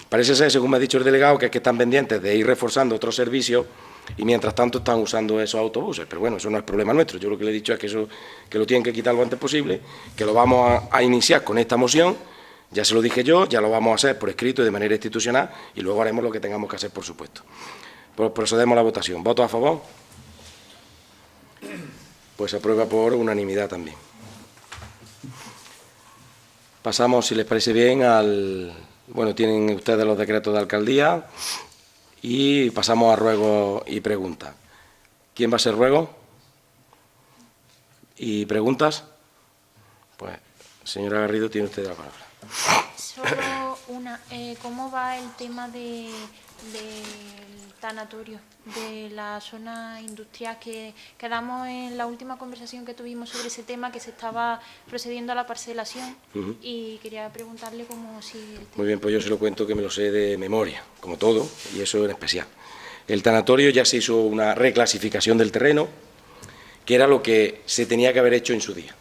Parece ser, según me ha dicho el delegado, que es que están pendientes de ir reforzando otros servicios y mientras tanto están usando esos autobuses. Pero bueno, eso no es problema nuestro. Yo lo que le he dicho es que lo tienen que quitar lo antes posible, que lo vamos a iniciar con esta moción. Ya se lo dije yo, ya lo vamos a hacer por escrito y de manera institucional y luego haremos lo que tengamos que hacer, por supuesto. Pues procedemos a la votación. ¿Votos a favor? Pues se aprueba por unanimidad también. Pasamos, si les parece bien, al Bueno, tienen ustedes los decretos de alcaldía y pasamos a ruegos y preguntas. ¿Quién va a ser ruego? ¿Y preguntas? Pues, señora Garrido, tiene usted la palabra. Solo una. ¿Cómo va el tema del tanatorio, de la zona industrial? Que quedamos en la última conversación que tuvimos sobre ese tema, que se estaba procediendo a la parcelación, y quería preguntarle cómo sigue el tema. Muy bien, pues yo se lo cuento que me lo sé de memoria, como todo, y eso en especial. El tanatorio ya se hizo una reclasificación del terreno, que era lo que se tenía que haber hecho en su día.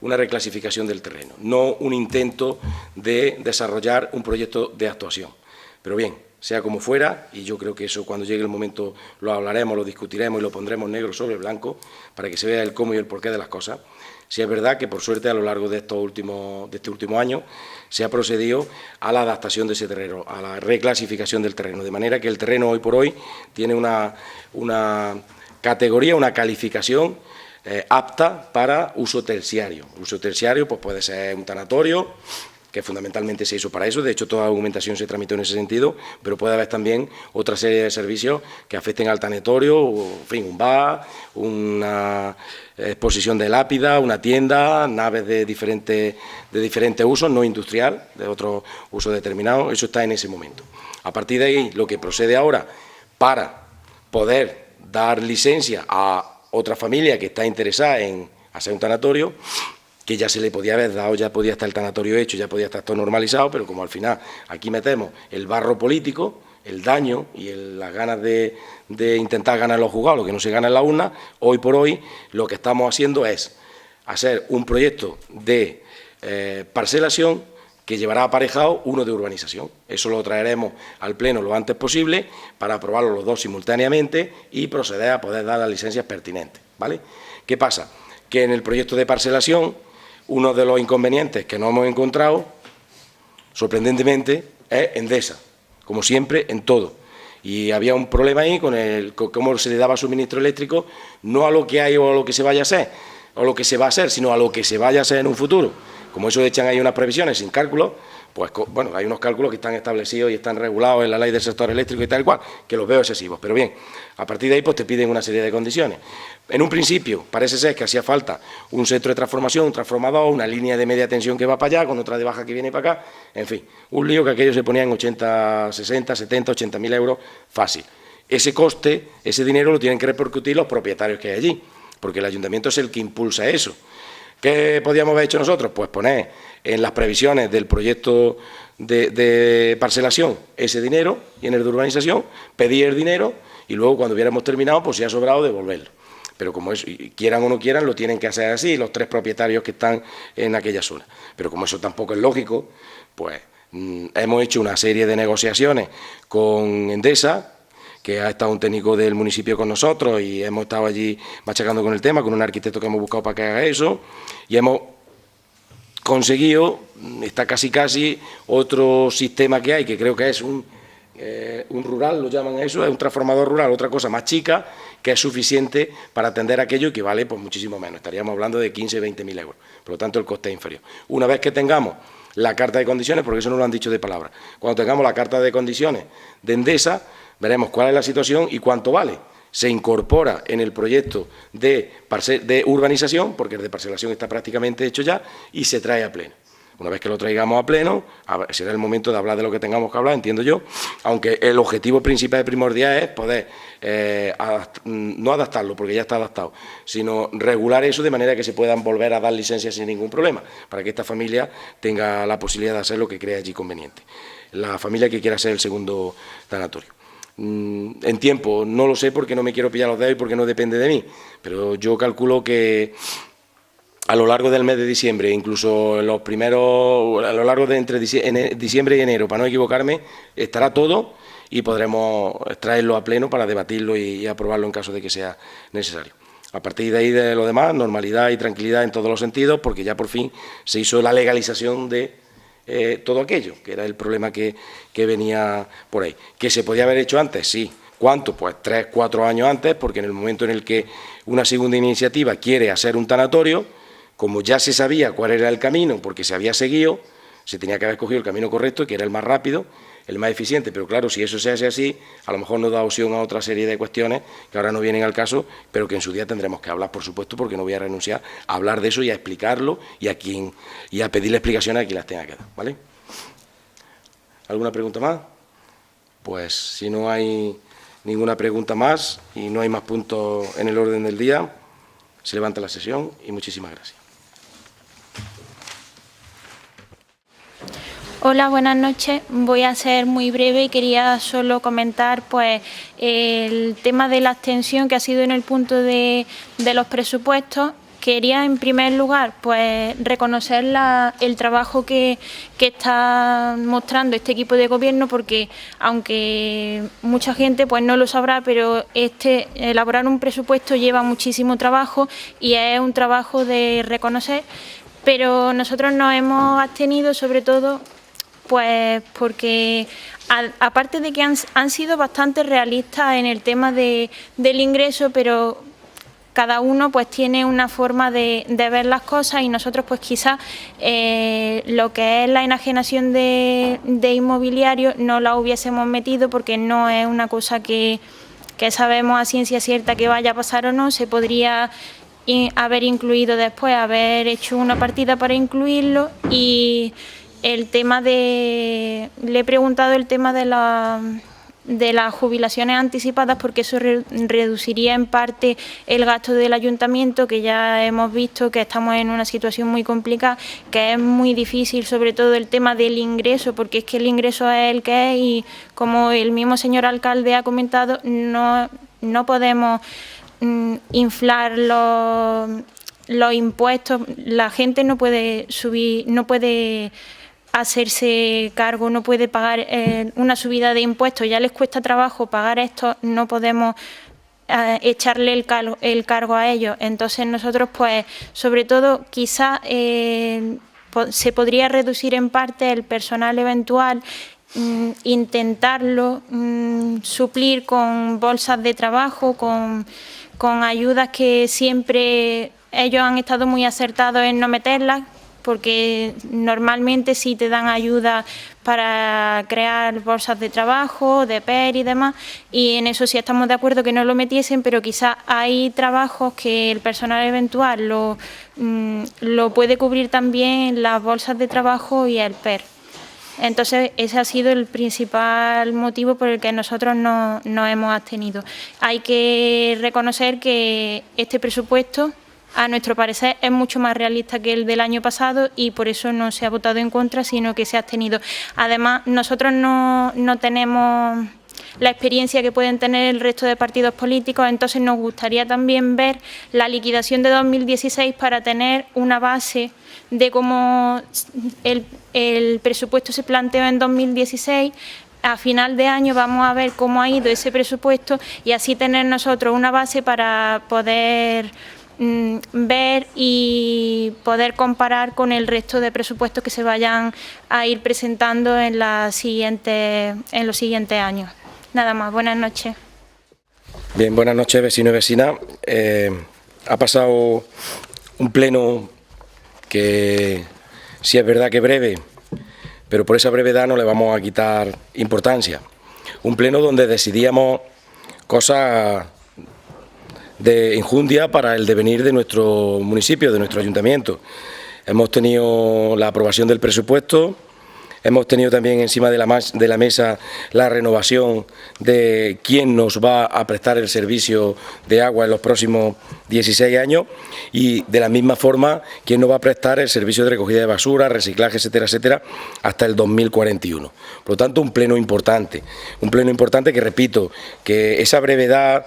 Una reclasificación del terreno, no un intento de desarrollar un proyecto de actuación. Pero bien, sea como fuera, y yo creo que eso cuando llegue el momento lo hablaremos, lo discutiremos y lo pondremos negro sobre blanco para que se vea el cómo y el porqué de las cosas. Sí es verdad que, por suerte, a lo largo de este último año se ha procedido a la adaptación de ese terreno, a la reclasificación del terreno, de manera que el terreno hoy por hoy tiene una categoría, una calificación apta para uso terciario. Uso terciario pues puede ser un tanatorio, que fundamentalmente se hizo para eso, de hecho toda la documentación se tramitó en ese sentido, pero puede haber también otra serie de servicios que afecten al tanatorio, en fin, un bar, una exposición de lápida, una tienda, naves de diferentes usos, no industrial, de otro uso determinado, eso está en ese momento. A partir de ahí, lo que procede ahora para poder dar licencia a otra familia que está interesada en hacer un tanatorio, que ya se le podía haber dado, ya podía estar el tanatorio hecho, ya podía estar todo normalizado, pero como al final aquí metemos el barro político, el daño y las ganas de intentar ganar los juzgados, lo que no se gana en la urna, hoy por hoy lo que estamos haciendo es hacer un proyecto de parcelación que llevará aparejado uno de urbanización. Eso lo traeremos al Pleno lo antes posible para aprobarlo los dos simultáneamente y proceder a poder dar las licencias pertinentes, ¿vale? ¿Qué pasa? Que en el proyecto de parcelación uno de los inconvenientes que no hemos encontrado, sorprendentemente, es Endesa, como siempre en todo. Y había un problema ahí con cómo se le daba suministro eléctrico, no a lo que hay o a lo que se vaya a hacer, o lo que se va a hacer, sino a lo que se vaya a hacer en un futuro. Como eso echan ahí unas previsiones sin cálculos, pues bueno, hay unos cálculos que están establecidos y están regulados en la ley del sector eléctrico y tal cual, que los veo excesivos. Pero bien, a partir de ahí pues te piden una serie de condiciones. En un principio parece ser que hacía falta un centro de transformación, un transformador, una línea de media tensión que va para allá, con otra de baja que viene para acá, en fin, un lío que aquello se ponía en 80, 60, 70, 80.000 euros fácil. Ese coste, ese dinero lo tienen que repercutir los propietarios que hay allí, porque el ayuntamiento es el que impulsa eso. ¿Qué podíamos haber hecho nosotros? Pues poner en las previsiones del proyecto de parcelación ese dinero y en el de urbanización pedir el dinero y luego cuando hubiéramos terminado pues si ha sobrado devolverlo. Pero como eso, quieran o no quieran, lo tienen que hacer así los tres propietarios que están en aquella zona. Pero como eso tampoco es lógico, pues hemos hecho una serie de negociaciones con Endesa, que ha estado un técnico del municipio con nosotros y hemos estado allí machacando con el tema, con un arquitecto que hemos buscado para que haga eso, y hemos conseguido, está casi otro sistema que hay, que creo que es un rural, lo llaman eso, es un transformador rural, otra cosa más chica, que es suficiente para atender aquello y que vale pues muchísimo menos, estaríamos hablando de 15, 20.000 euros, por lo tanto el coste es inferior. Una vez que tengamos la carta de condiciones, porque eso no lo han dicho de palabra, cuando tengamos la carta de condiciones de Endesa, veremos cuál es la situación y cuánto vale. Se incorpora en el proyecto de urbanización, porque el de parcelación está prácticamente hecho ya, y se trae a pleno. Una vez que lo traigamos a pleno, será el momento de hablar de lo que tengamos que hablar, entiendo yo, aunque el objetivo principal y primordial es poder, no adaptarlo, porque ya está adaptado, sino regular eso de manera que se puedan volver a dar licencias sin ningún problema, para que esta familia tenga la posibilidad de hacer lo que crea allí conveniente. La familia que quiera ser el segundo tanatorio. En tiempo, no lo sé porque no me quiero pillar los dedos y porque no depende de mí, pero yo calculo que a lo largo del mes de diciembre, incluso en los primeros, a lo largo de entre diciembre y enero, para no equivocarme, estará todo y podremos traerlo a pleno para debatirlo y aprobarlo en caso de que sea necesario. A partir de ahí, de lo demás, normalidad y tranquilidad en todos los sentidos, porque ya por fin se hizo la legalización de todo aquello, que era el problema que venía por ahí. ¿Que se podía haber hecho antes? Sí. ¿Cuánto? Pues 3, 4 años antes, porque en el momento en el que una segunda iniciativa quiere hacer un tanatorio, como ya se sabía cuál era el camino, porque se había seguido, Se tenía que haber escogido el camino correcto, que era el más rápido, el más eficiente, pero claro, si eso se hace así, a lo mejor nos da opción a otra serie de cuestiones que ahora no vienen al caso, pero que en su día tendremos que hablar, por supuesto, porque no voy a renunciar a hablar de eso y a explicarlo y a pedirle explicaciones a quien las tenga que dar, ¿vale? ¿Alguna pregunta más? Pues si no hay ninguna pregunta más y no hay más puntos en el orden del día, se levanta la sesión y muchísimas gracias. Hola, buenas noches. Voy a ser muy breve y quería solo comentar pues el tema de la abstención que ha sido en el punto de los presupuestos. Quería, en primer lugar, pues reconocer el trabajo que está mostrando este equipo de gobierno, porque aunque mucha gente pues no lo sabrá, pero elaborar un presupuesto lleva muchísimo trabajo y es un trabajo de reconocer. Pero nosotros nos hemos abstenido sobre todo pues porque aparte de que han sido bastante realistas en el tema del ingreso, pero cada uno pues tiene una forma de ver las cosas y nosotros pues quizás lo que es la enajenación de inmobiliario no la hubiésemos metido porque no es una cosa que sabemos a ciencia cierta que vaya a pasar o no. Se podría haber incluido después, haber hecho una partida para incluirlo. Y el tema le he preguntado el tema de las jubilaciones anticipadas, porque eso reduciría en parte el gasto del ayuntamiento, que ya hemos visto que estamos en una situación muy complicada, que es muy difícil, sobre todo el tema del ingreso, porque es que el ingreso es el que es y, como el mismo señor alcalde ha comentado, no podemos inflar los impuestos. La gente no puede subir, no puede hacerse cargo, no puede pagar una subida de impuestos. Ya les cuesta trabajo pagar esto, no podemos echarle el cargo a ellos. Entonces nosotros pues sobre todo quizás se podría reducir en parte el personal eventual, intentarlo suplir con bolsas de trabajo, con ayudas que siempre ellos han estado muy acertados en no meterlas, porque normalmente sí te dan ayuda para crear bolsas de trabajo, de PER y demás, y en eso sí estamos de acuerdo que no lo metiesen, pero quizás hay trabajos que el personal eventual lo puede cubrir también las bolsas de trabajo y el PER. Entonces, ese ha sido el principal motivo por el que nosotros nos hemos abstenido. Hay que reconocer que este presupuesto, a nuestro parecer, es mucho más realista que el del año pasado y por eso no se ha votado en contra, sino que se ha abstenido. Además, nosotros no tenemos la experiencia que pueden tener el resto de partidos políticos, entonces nos gustaría también ver la liquidación de 2016 para tener una base de cómo el presupuesto se planteó en 2016. A final de año vamos a ver cómo ha ido ese presupuesto y así tener nosotros una base para poder ver y poder comparar con el resto de presupuestos que se vayan a ir presentando en los siguientes años. Nada más, buenas noches. Bien, buenas noches, vecinos y vecinas. Ha pasado un pleno que sí es verdad que breve, pero por esa brevedad no le vamos a quitar importancia. Un pleno donde decidíamos cosas de enjundia para el devenir de nuestro municipio, de nuestro ayuntamiento. Hemos tenido la aprobación del presupuesto, hemos tenido también encima de la mesa la renovación de quién nos va a prestar el servicio de agua en los próximos 16 años y de la misma forma quién nos va a prestar el servicio de recogida de basura, reciclaje, etcétera, etcétera, hasta el 2041. Por lo tanto, un pleno importante que, repito, que esa brevedad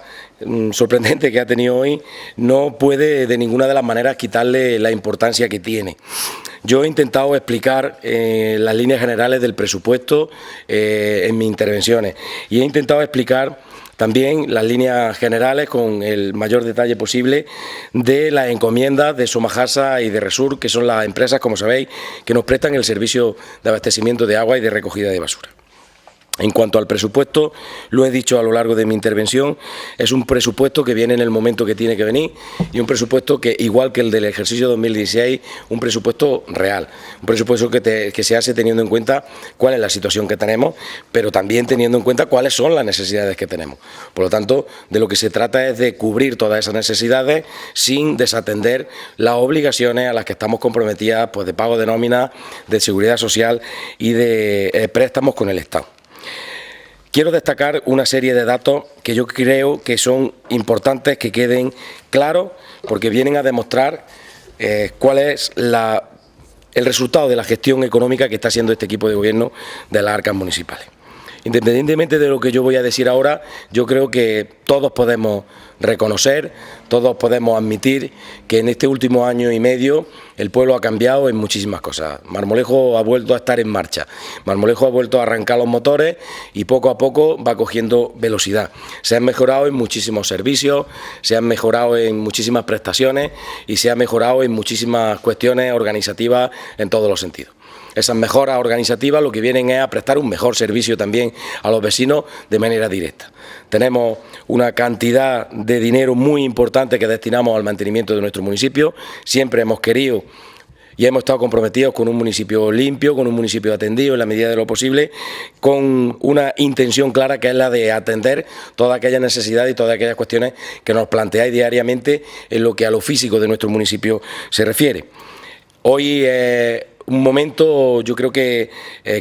sorprendente que ha tenido hoy no puede de ninguna de las maneras quitarle la importancia que tiene. Yo he intentado explicar las líneas generales del presupuesto en mis intervenciones y he intentado explicar también las líneas generales con el mayor detalle posible de las encomiendas de Somajasa y de Resur, que son las empresas, como sabéis, que nos prestan el servicio de abastecimiento de agua y de recogida de basura. En cuanto al presupuesto, lo he dicho a lo largo de mi intervención, es un presupuesto que viene en el momento que tiene que venir y un presupuesto que, igual que el del ejercicio 2016, un presupuesto real, un presupuesto que se hace teniendo en cuenta cuál es la situación que tenemos, pero también teniendo en cuenta cuáles son las necesidades que tenemos. Por lo tanto, de lo que se trata es de cubrir todas esas necesidades sin desatender las obligaciones a las que estamos comprometidas, pues de pago de nómina, de seguridad social y de préstamos con el Estado. Quiero destacar una serie de datos que yo creo que son importantes que queden claros porque vienen a demostrar cuál es el resultado de la gestión económica que está haciendo este equipo de gobierno de las arcas municipales. Independientemente de lo que yo voy a decir ahora, yo creo que todos podemos reconocer, todos podemos admitir que en este último año y medio el pueblo ha cambiado en muchísimas cosas. Marmolejo ha vuelto a estar en marcha, Marmolejo ha vuelto a arrancar los motores y poco a poco va cogiendo velocidad. Se han mejorado en muchísimos servicios, se han mejorado en muchísimas prestaciones y se ha mejorado en muchísimas cuestiones organizativas en todos los sentidos. Esas mejoras organizativas lo que vienen es a prestar un mejor servicio también a los vecinos de manera directa. Tenemos una cantidad de dinero muy importante que destinamos al mantenimiento de nuestro municipio. Siempre hemos querido y hemos estado comprometidos con un municipio limpio, con un municipio atendido en la medida de lo posible, con una intención clara que es la de atender todas aquellas necesidades y todas aquellas cuestiones que nos planteáis diariamente en lo que a lo físico de nuestro municipio se refiere. Hoy un momento, yo creo que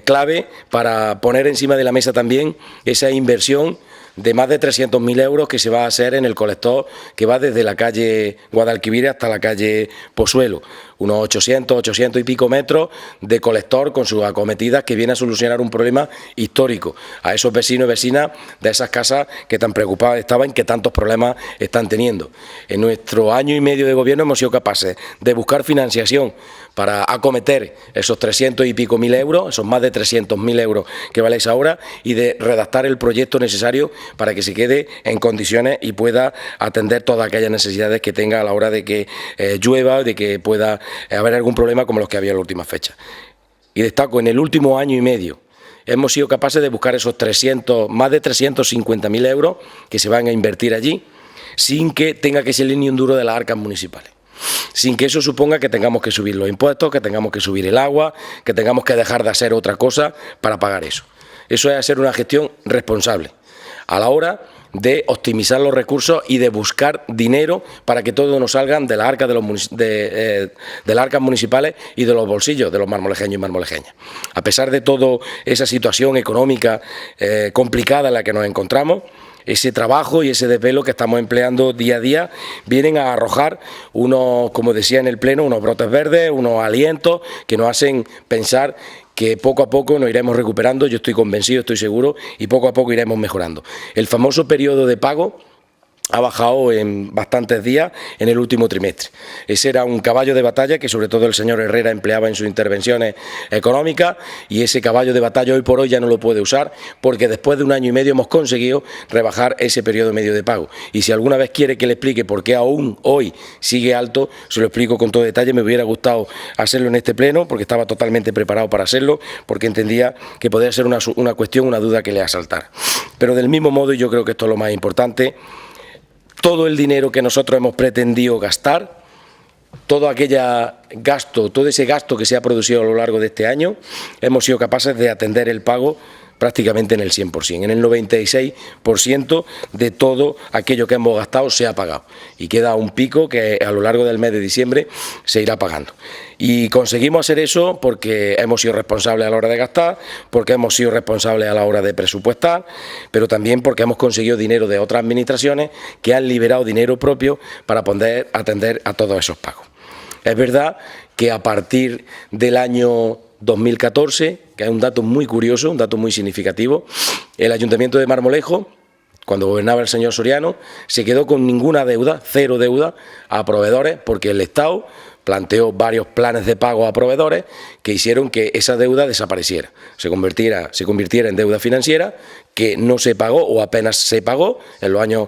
clave para poner encima de la mesa también esa inversión de más de 300.000 euros que se va a hacer en el colector que va desde la calle Guadalquivir hasta la calle Pozuelo. Unos 800 y pico metros de colector con sus acometidas que viene a solucionar un problema histórico a esos vecinos y vecinas de esas casas que tan preocupadas estaban, que tantos problemas están teniendo. En nuestro año y medio de gobierno hemos sido capaces de buscar financiación para acometer esos 300 y pico mil euros, esos más de 300.000 euros que valéis ahora, y de redactar el proyecto necesario para que se quede en condiciones y pueda atender todas aquellas necesidades que tenga a la hora de que llueva, de que pueda haber algún problema como los que había en la última fecha. Y destaco, en el último año y medio hemos sido capaces de buscar esos más de 350.000 euros que se van a invertir allí, sin que tenga que salir ni un duro de las arcas municipales. Sin que eso suponga que tengamos que subir los impuestos, que tengamos que subir el agua, que tengamos que dejar de hacer otra cosa para pagar eso. Eso es hacer una gestión responsable a la hora de optimizar los recursos y de buscar dinero para que todos nos salgan de las arcas de las arcas municipales y de los bolsillos de los marmolejeños y marmolejeñas. A pesar de toda esa situación económica complicada en la que nos encontramos, ese trabajo y ese desvelo que estamos empleando día a día vienen a arrojar unos, como decía en el Pleno, unos brotes verdes, unos alientos que nos hacen pensar que poco a poco nos iremos recuperando, yo estoy convencido, estoy seguro, y poco a poco iremos mejorando. El famoso periodo de pago ha bajado en bastantes días en el último trimestre. Ese era un caballo de batalla que sobre todo el señor Herrera empleaba en sus intervenciones económicas, y ese caballo de batalla hoy por hoy ya no lo puede usar porque después de un año y medio hemos conseguido rebajar ese periodo medio de pago. Y si alguna vez quiere que le explique por qué aún hoy sigue alto, se lo explico con todo detalle. Me hubiera gustado hacerlo en este pleno porque estaba totalmente preparado para hacerlo, porque entendía que podía ser una cuestión, una duda que le asaltara. Pero del mismo modo, y yo creo que esto es lo más importante, todo el dinero que nosotros hemos pretendido gastar, todo ese gasto que se ha producido a lo largo de este año, hemos sido capaces de atender el pago prácticamente en el 100%, en el 96% de todo aquello que hemos gastado se ha pagado, y queda un pico que a lo largo del mes de diciembre se irá pagando. Y conseguimos hacer eso porque hemos sido responsables a la hora de gastar, porque hemos sido responsables a la hora de presupuestar, pero también porque hemos conseguido dinero de otras administraciones que han liberado dinero propio para poder atender a todos esos pagos. Es verdad que a partir del año 2014, que es un dato muy curioso, un dato muy significativo, el Ayuntamiento de Marmolejo, cuando gobernaba el señor Soriano, se quedó con ninguna deuda, cero deuda a proveedores, porque el Estado planteó varios planes de pago a proveedores que hicieron que esa deuda desapareciera, se convirtiera en deuda financiera, que no se pagó o apenas se pagó en los años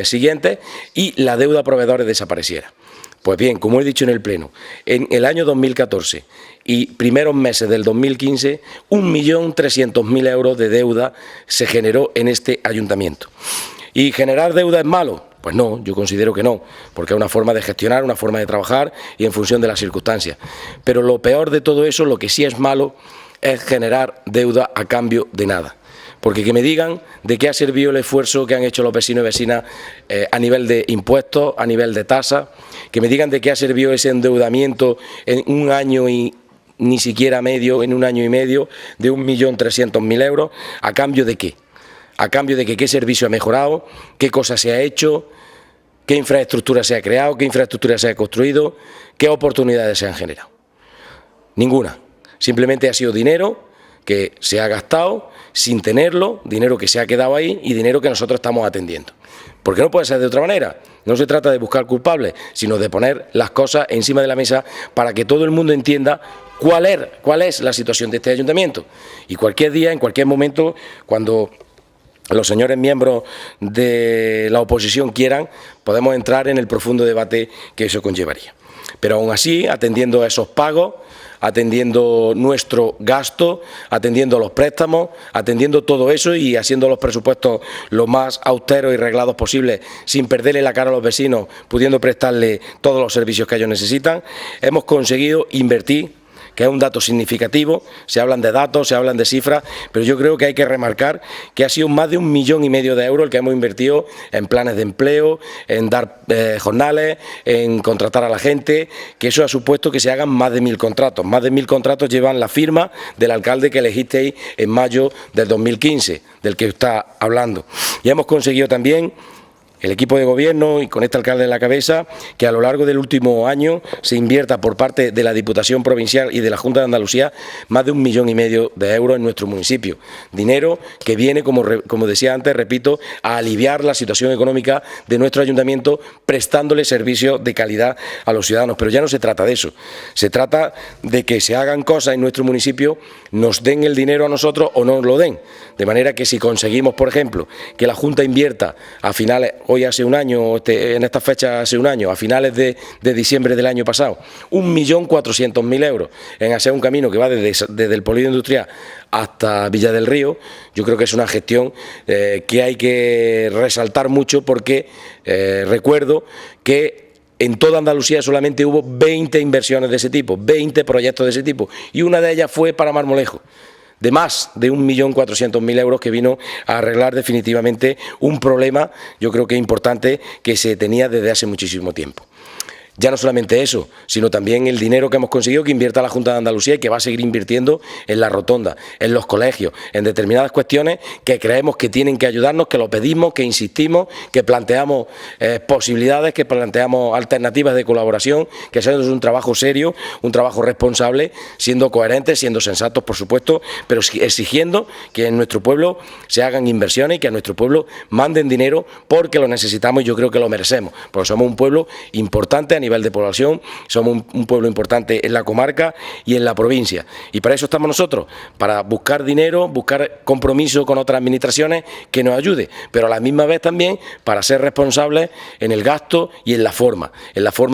siguientes, y la deuda a proveedores desapareciera. Pues bien, como he dicho en el Pleno, en el año 2014 y primeros meses del 2015, 1.300.000 euros de deuda se generó en este ayuntamiento. ¿Y generar deuda es malo? Pues no, yo considero que no, porque es una forma de gestionar, una forma de trabajar y en función de las circunstancias. Pero lo peor de todo eso, lo que sí es malo, es generar deuda a cambio de nada. Porque que me digan de qué ha servido el esfuerzo que han hecho los vecinos y vecinas a nivel de impuestos, a nivel de tasas, que me digan de qué ha servido ese endeudamiento en un año y ni siquiera medio, en un año y medio, de 1.300.000 euros, ¿a cambio de qué? ¿A cambio de que qué servicio ha mejorado, qué cosas se ha hecho, qué infraestructura se ha creado, qué infraestructura se ha construido, qué oportunidades se han generado? Ninguna. Simplemente ha sido dinero que se ha gastado sin tenerlo, dinero que se ha quedado ahí y dinero que nosotros estamos atendiendo. Porque no puede ser de otra manera. No se trata de buscar culpables, sino de poner las cosas encima de la mesa para que todo el mundo entienda cuál es la situación de este ayuntamiento. Y cualquier día, en cualquier momento, cuando los señores miembros de la oposición quieran, podemos entrar en el profundo debate que eso conllevaría. Pero aún así, atendiendo a esos pagos, atendiendo nuestro gasto, atendiendo los préstamos, atendiendo todo eso y haciendo los presupuestos lo más austeros y reglados posibles, sin perderle la cara a los vecinos, pudiendo prestarle todos los servicios que ellos necesitan, hemos conseguido invertir, que es un dato significativo. Se hablan de datos, se hablan de cifras, pero yo creo que hay que remarcar que ha sido más de 1,5 millones de euros el que hemos invertido en planes de empleo, en dar jornales, en contratar a la gente, que eso ha supuesto que se hagan más de 1.000 contratos. Más de 1.000 contratos llevan la firma del alcalde que elegisteis en mayo del 2015, del que está hablando. Y hemos conseguido también, el equipo de gobierno y con este alcalde en la cabeza, que a lo largo del último año se invierta por parte de la Diputación Provincial y de la Junta de Andalucía más de 1,5 millones de euros en nuestro municipio. Dinero que viene, como decía antes, repito, a aliviar la situación económica de nuestro ayuntamiento, prestándole servicios de calidad a los ciudadanos. Pero ya no se trata de eso, se trata de que se hagan cosas en nuestro municipio, nos den el dinero a nosotros o no nos lo den. De manera que si conseguimos, por ejemplo, que la Junta invierta a finales, hoy hace un año, en esta fecha hace un año, a finales de diciembre del año pasado, 1.400.000 euros en hacer un camino que va desde el polígono industrial hasta Villa del Río, yo creo que es una gestión que hay que resaltar mucho porque recuerdo que en toda Andalucía solamente hubo 20 inversiones de ese tipo, 20 proyectos de ese tipo, y una de ellas fue para Marmolejo, de más de 1.400.000 euros, que vino a arreglar definitivamente un problema, yo creo que importante, que se tenía desde hace muchísimo tiempo. Ya no solamente eso, sino también el dinero que hemos conseguido que invierta la Junta de Andalucía y que va a seguir invirtiendo en la rotonda, en los colegios, en determinadas cuestiones que creemos que tienen que ayudarnos, que lo pedimos, que insistimos, que planteamos posibilidades, que planteamos alternativas de colaboración, que sea un trabajo serio, un trabajo responsable, siendo coherentes, siendo sensatos, por supuesto, pero exigiendo que en nuestro pueblo se hagan inversiones y que a nuestro pueblo manden dinero porque lo necesitamos y yo creo que lo merecemos, porque somos un pueblo importante a nivel de población, somos un pueblo importante en la comarca y en la provincia. Y para eso estamos nosotros, para buscar dinero, buscar compromiso con otras administraciones que nos ayude, pero a la misma vez también para ser responsables en el gasto y en la forma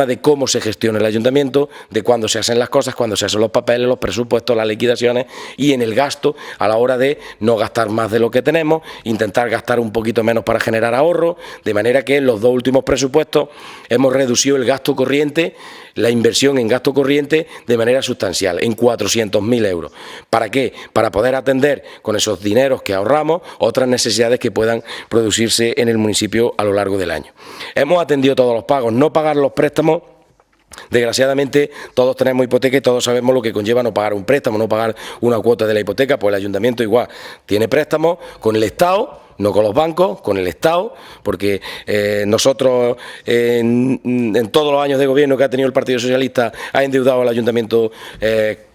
de cómo se gestiona el ayuntamiento, de cuándo se hacen las cosas, cuándo se hacen los papeles, los presupuestos, las liquidaciones y en el gasto a la hora de no gastar más de lo que tenemos, intentar gastar un poquito menos para generar ahorro, de manera que en los 2 últimos presupuestos hemos reducido el gasto corriente, la inversión en gasto corriente de manera sustancial, en 400.000 euros. ¿Para qué? Para poder atender con esos dineros que ahorramos otras necesidades que puedan producirse en el municipio a lo largo del año. Hemos atendido todos los pagos, no pagar los préstamos. Desgraciadamente todos tenemos hipoteca y todos sabemos lo que conlleva no pagar un préstamo, no pagar una cuota de la hipoteca, pues el ayuntamiento igual tiene préstamos con el Estado, no con los bancos, con el Estado, porque nosotros en todos los años de gobierno que ha tenido el Partido Socialista ha endeudado al ayuntamiento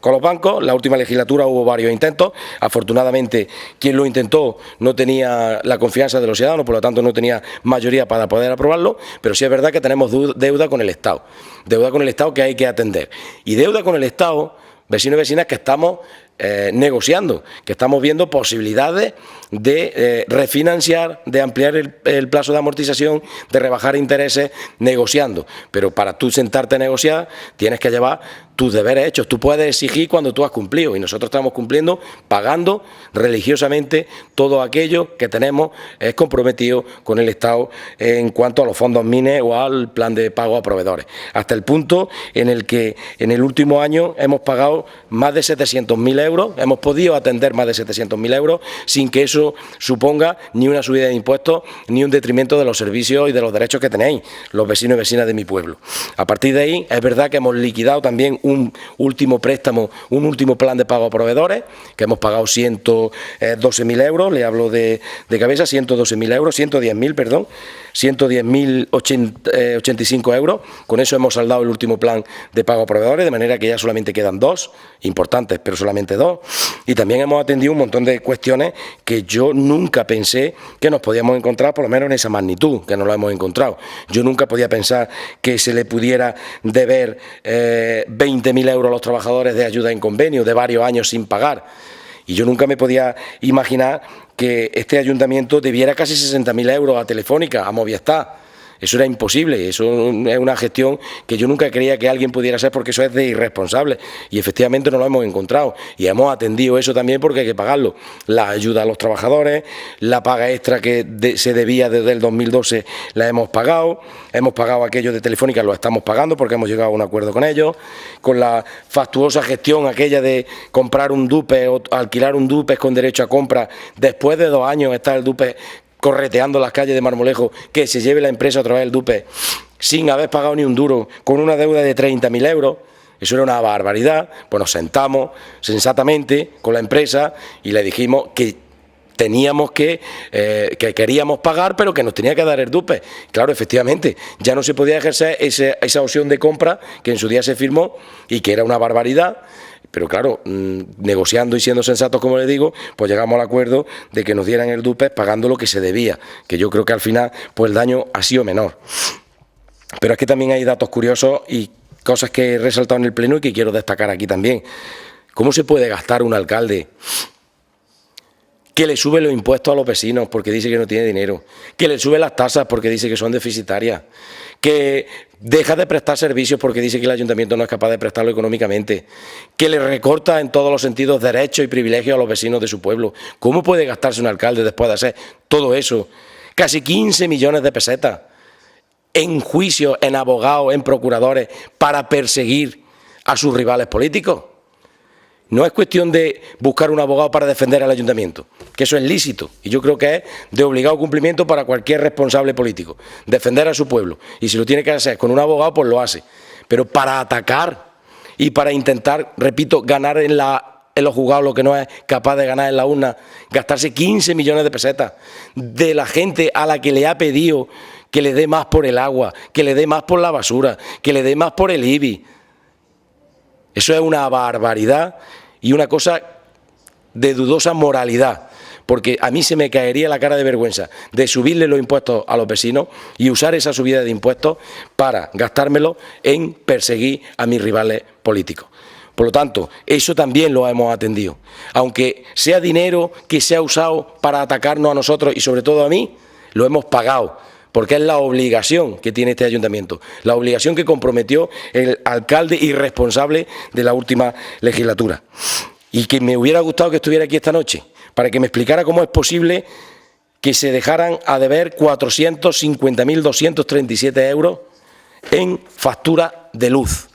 con los bancos. La última legislatura hubo varios intentos, afortunadamente quien lo intentó no tenía la confianza de los ciudadanos, por lo tanto no tenía mayoría para poder aprobarlo, pero sí es verdad que tenemos deuda con el Estado que hay que atender, y deuda con el Estado, vecinos y vecinas, que estamos negociando, que estamos viendo posibilidades de refinanciar, de ampliar el plazo de amortización, de rebajar intereses, negociando. Pero para tú sentarte a negociar tienes que llevar tus deberes hechos. Tú puedes exigir cuando tú has cumplido y nosotros estamos cumpliendo, pagando religiosamente todo aquello que tenemos comprometido con el Estado en cuanto a los fondos MINE o al plan de pago a proveedores. Hasta el punto en el que en el último año hemos pagado más de 700.000 euros, hemos podido atender más de 700.000 euros sin que eso suponga ni una subida de impuestos ni un detrimento de los servicios y de los derechos que tenéis los vecinos y vecinas de mi pueblo. A partir de ahí es verdad que hemos liquidado también un último préstamo, un último plan de pago a proveedores, que hemos pagado 112.000 euros, le hablo de cabeza, 112.000 euros, 110.000, perdón, 110.085 euros. Con eso hemos saldado el último plan de pago a proveedores, de manera que ya solamente quedan dos, importantes, pero solamente dos. Y también hemos atendido un montón de cuestiones que yo nunca pensé que nos podíamos encontrar, por lo menos en esa magnitud, que nos lo hemos encontrado. Yo nunca podía pensar que se le pudiera deber 20.000 euros a los trabajadores de ayuda en convenio, de varios años sin pagar. Y yo nunca me podía imaginar que este ayuntamiento debiera casi 60.000 euros a Telefónica, a Movistar. Eso era imposible, eso es una gestión que yo nunca creía que alguien pudiera hacer porque eso es de irresponsable. Y efectivamente no lo hemos encontrado y hemos atendido eso también porque hay que pagarlo. La ayuda a los trabajadores, la paga extra que se debía desde el 2012 la hemos pagado aquello de Telefónica, lo estamos pagando porque hemos llegado a un acuerdo con ellos, con la fastuosa gestión aquella de comprar un dupe o alquilar un dupe con derecho a compra. Después de 2 años está el dupe correteando las calles de Marmolejo, que se lleve la empresa otra vez el dupe sin haber pagado ni un duro, con una deuda de 30.000 euros. Eso era una barbaridad. Pues nos sentamos sensatamente con la empresa y le dijimos que teníamos que queríamos pagar, pero que nos tenía que dar el dupe. Claro, efectivamente, ya no se podía ejercer esa opción de compra que en su día se firmó y que era una barbaridad. Pero claro, negociando y siendo sensatos, como les digo, pues llegamos al acuerdo de que nos dieran el dupe pagando lo que se debía, que yo creo que al final pues el daño ha sido menor. Pero es que también hay datos curiosos y cosas que he resaltado en el Pleno y que quiero destacar aquí también. ¿Cómo se puede gastar un alcalde que le sube los impuestos a los vecinos porque dice que no tiene dinero, que le sube las tasas porque dice que son deficitarias, que deja de prestar servicios porque dice que el ayuntamiento no es capaz de prestarlo económicamente, que le recorta en todos los sentidos derechos y privilegios a los vecinos de su pueblo? ¿Cómo puede gastarse un alcalde después de hacer todo eso? Casi 15 millones de pesetas en juicios, en abogados, en procuradores para perseguir a sus rivales políticos. No es cuestión de buscar un abogado para defender al ayuntamiento, que eso es lícito y yo creo que es de obligado cumplimiento para cualquier responsable político, defender a su pueblo. Y si lo tiene que hacer con un abogado, pues lo hace. Pero para atacar y para intentar, repito, ganar en los juzgados lo que no es capaz de ganar en la urna, gastarse 15 millones de pesetas de la gente a la que le ha pedido que le dé más por el agua, que le dé más por la basura, que le dé más por el IBI. Eso es una barbaridad y una cosa de dudosa moralidad, porque a mí se me caería la cara de vergüenza de subirle los impuestos a los vecinos y usar esa subida de impuestos para gastármelo en perseguir a mis rivales políticos. Por lo tanto, eso también lo hemos atendido. Aunque sea dinero que se ha usado para atacarnos a nosotros y sobre todo a mí, lo hemos pagado. Porque es la obligación que tiene este ayuntamiento, la obligación que comprometió el alcalde irresponsable de la última legislatura. Y que me hubiera gustado que estuviera aquí esta noche, para que me explicara cómo es posible que se dejaran a deber 450.237 euros en factura de luz.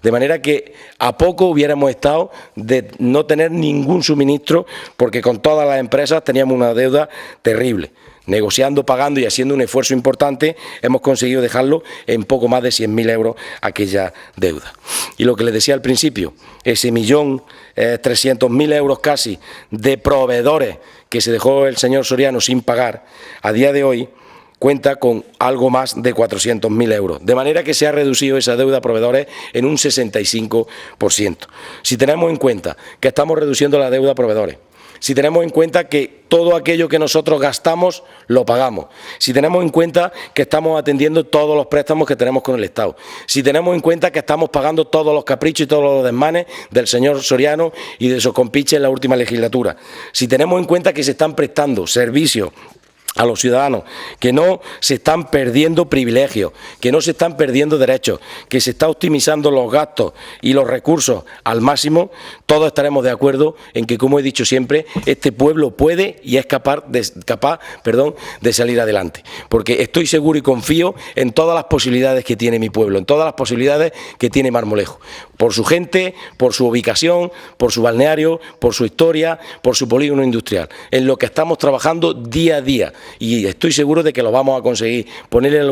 De manera que a poco hubiéramos estado de no tener ningún suministro, porque con todas las empresas teníamos una deuda terrible. Negociando, pagando y haciendo un esfuerzo importante, hemos conseguido dejarlo en poco más de 100.000 euros aquella deuda. Y lo que les decía al principio, ese 1.300.000 euros casi de proveedores que se dejó el señor Soriano sin pagar, a día de hoy cuenta con algo más de 400.000 euros. De manera que se ha reducido esa deuda a proveedores en un 65%. Si tenemos en cuenta que estamos reduciendo la deuda a proveedores, si tenemos en cuenta que todo aquello que nosotros gastamos lo pagamos, si tenemos en cuenta que estamos atendiendo todos los préstamos que tenemos con el Estado, si tenemos en cuenta que estamos pagando todos los caprichos y todos los desmanes del señor Soriano y de sus compiches en la última legislatura, si tenemos en cuenta que se están prestando servicios a los ciudadanos, que no se están perdiendo privilegios, que no se están perdiendo derechos, que se está optimizando los gastos y los recursos al máximo, todos estaremos de acuerdo en que, como he dicho siempre, este pueblo puede y es capaz de salir adelante. Porque estoy seguro y confío en todas las posibilidades que tiene mi pueblo, en todas las posibilidades que tiene Marmolejo, por su gente, por su ubicación, por su balneario, por su historia, por su polígono industrial, en lo que estamos trabajando día a día. Y estoy seguro de que lo vamos a conseguir, ponerle el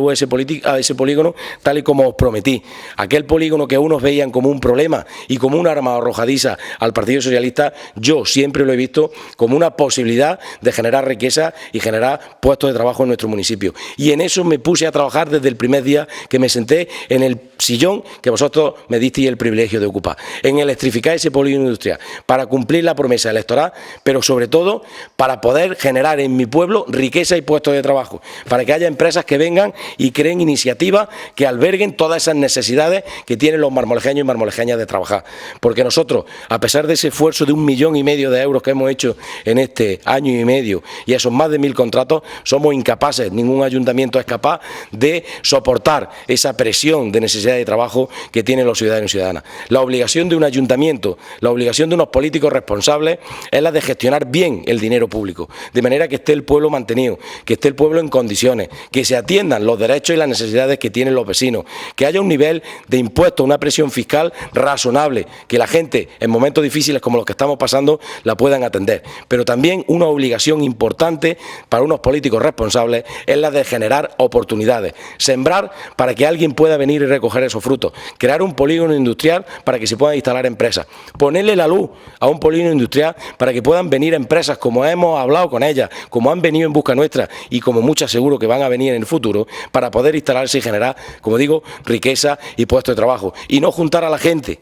a ese polígono tal y como os prometí. Aquel polígono que unos veían como un problema y como un arma arrojadiza al Partido Socialista, yo siempre lo he visto como una posibilidad de generar riqueza y generar puestos de trabajo en nuestro municipio. Y en eso me puse a trabajar desde el primer día que me senté en el sillón que vosotros me disteis el privilegio de ocupar, en electrificar ese polígono industrial, para cumplir la promesa electoral, pero sobre todo para poder generar en mi pueblo riqueza y puestos de trabajo, para que haya empresas que vengan y creen iniciativas que alberguen todas esas necesidades que tienen los marmolejeños y marmolejeñas de trabajar. Porque nosotros, a pesar de ese esfuerzo de 1,5 millones de euros que hemos hecho en este año y medio y esos más de 1.000 contratos, somos incapaces, ningún ayuntamiento es capaz de soportar esa presión de necesidad de trabajo que tienen los ciudadanos y ciudadanas. La obligación de un ayuntamiento, la obligación de unos políticos responsables es la de gestionar bien el dinero público, de manera que esté el pueblo mantenido, que esté el pueblo en condiciones, que se atiendan los derechos y las necesidades que tienen los vecinos, que haya un nivel de impuestos, una presión fiscal razonable, que la gente en momentos difíciles como los que estamos pasando la puedan atender. Pero también una obligación importante para unos políticos responsables es la de generar oportunidades, sembrar para que alguien pueda venir y recoger esos frutos, crear un polígono industrial para que se puedan instalar empresas, ponerle la luz a un polígono industrial para que puedan venir empresas como hemos hablado con ellas, como han venido en busca nuestra y como muchas seguro que van a venir en el futuro, para poder instalarse y generar, como digo, riqueza y puestos de trabajo, y no juntar a la gente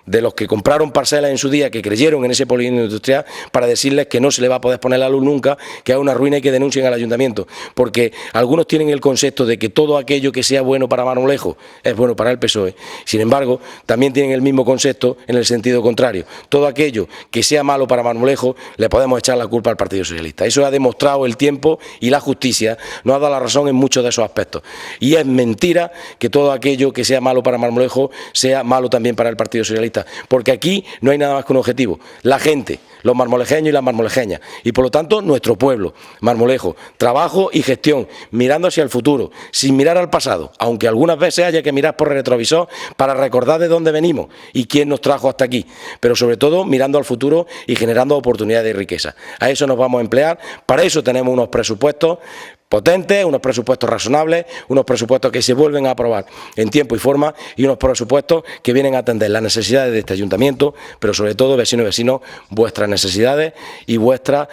de los que compraron parcelas en su día, que creyeron en ese polígono industrial, para decirles que no se le va a poder poner la luz nunca, que es una ruina y que denuncien al ayuntamiento. Porque algunos tienen el concepto de que todo aquello que sea bueno para Marmolejo es bueno para el PSOE. Sin embargo, también tienen el mismo concepto en el sentido contrario. Todo aquello que sea malo para Marmolejo le podemos echar la culpa al Partido Socialista. Eso ha demostrado el tiempo, y la justicia nos ha dado la razón en muchos de esos aspectos. Y es mentira que todo aquello que sea malo para Marmolejo sea malo también para el Partido Socialista. Porque aquí no hay nada más que un objetivo: la gente, los marmolejeños y las marmolejeñas, y por lo tanto nuestro pueblo, Marmolejo, trabajo y gestión, mirando hacia el futuro, sin mirar al pasado, aunque algunas veces haya que mirar por retrovisor para recordar de dónde venimos y quién nos trajo hasta aquí, pero sobre todo mirando al futuro y generando oportunidades de riqueza. A eso nos vamos a emplear, para eso tenemos unos presupuestos potentes, unos presupuestos razonables, unos presupuestos que se vuelven a aprobar en tiempo y forma, y unos presupuestos que vienen a atender las necesidades de este ayuntamiento, pero sobre todo, vecinos y vecinos, vuestras necesidades y vuestras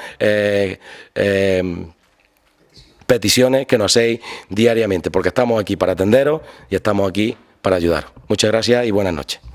peticiones que nos hacéis diariamente, porque estamos aquí para atenderos y estamos aquí para ayudar. Muchas gracias y buenas noches.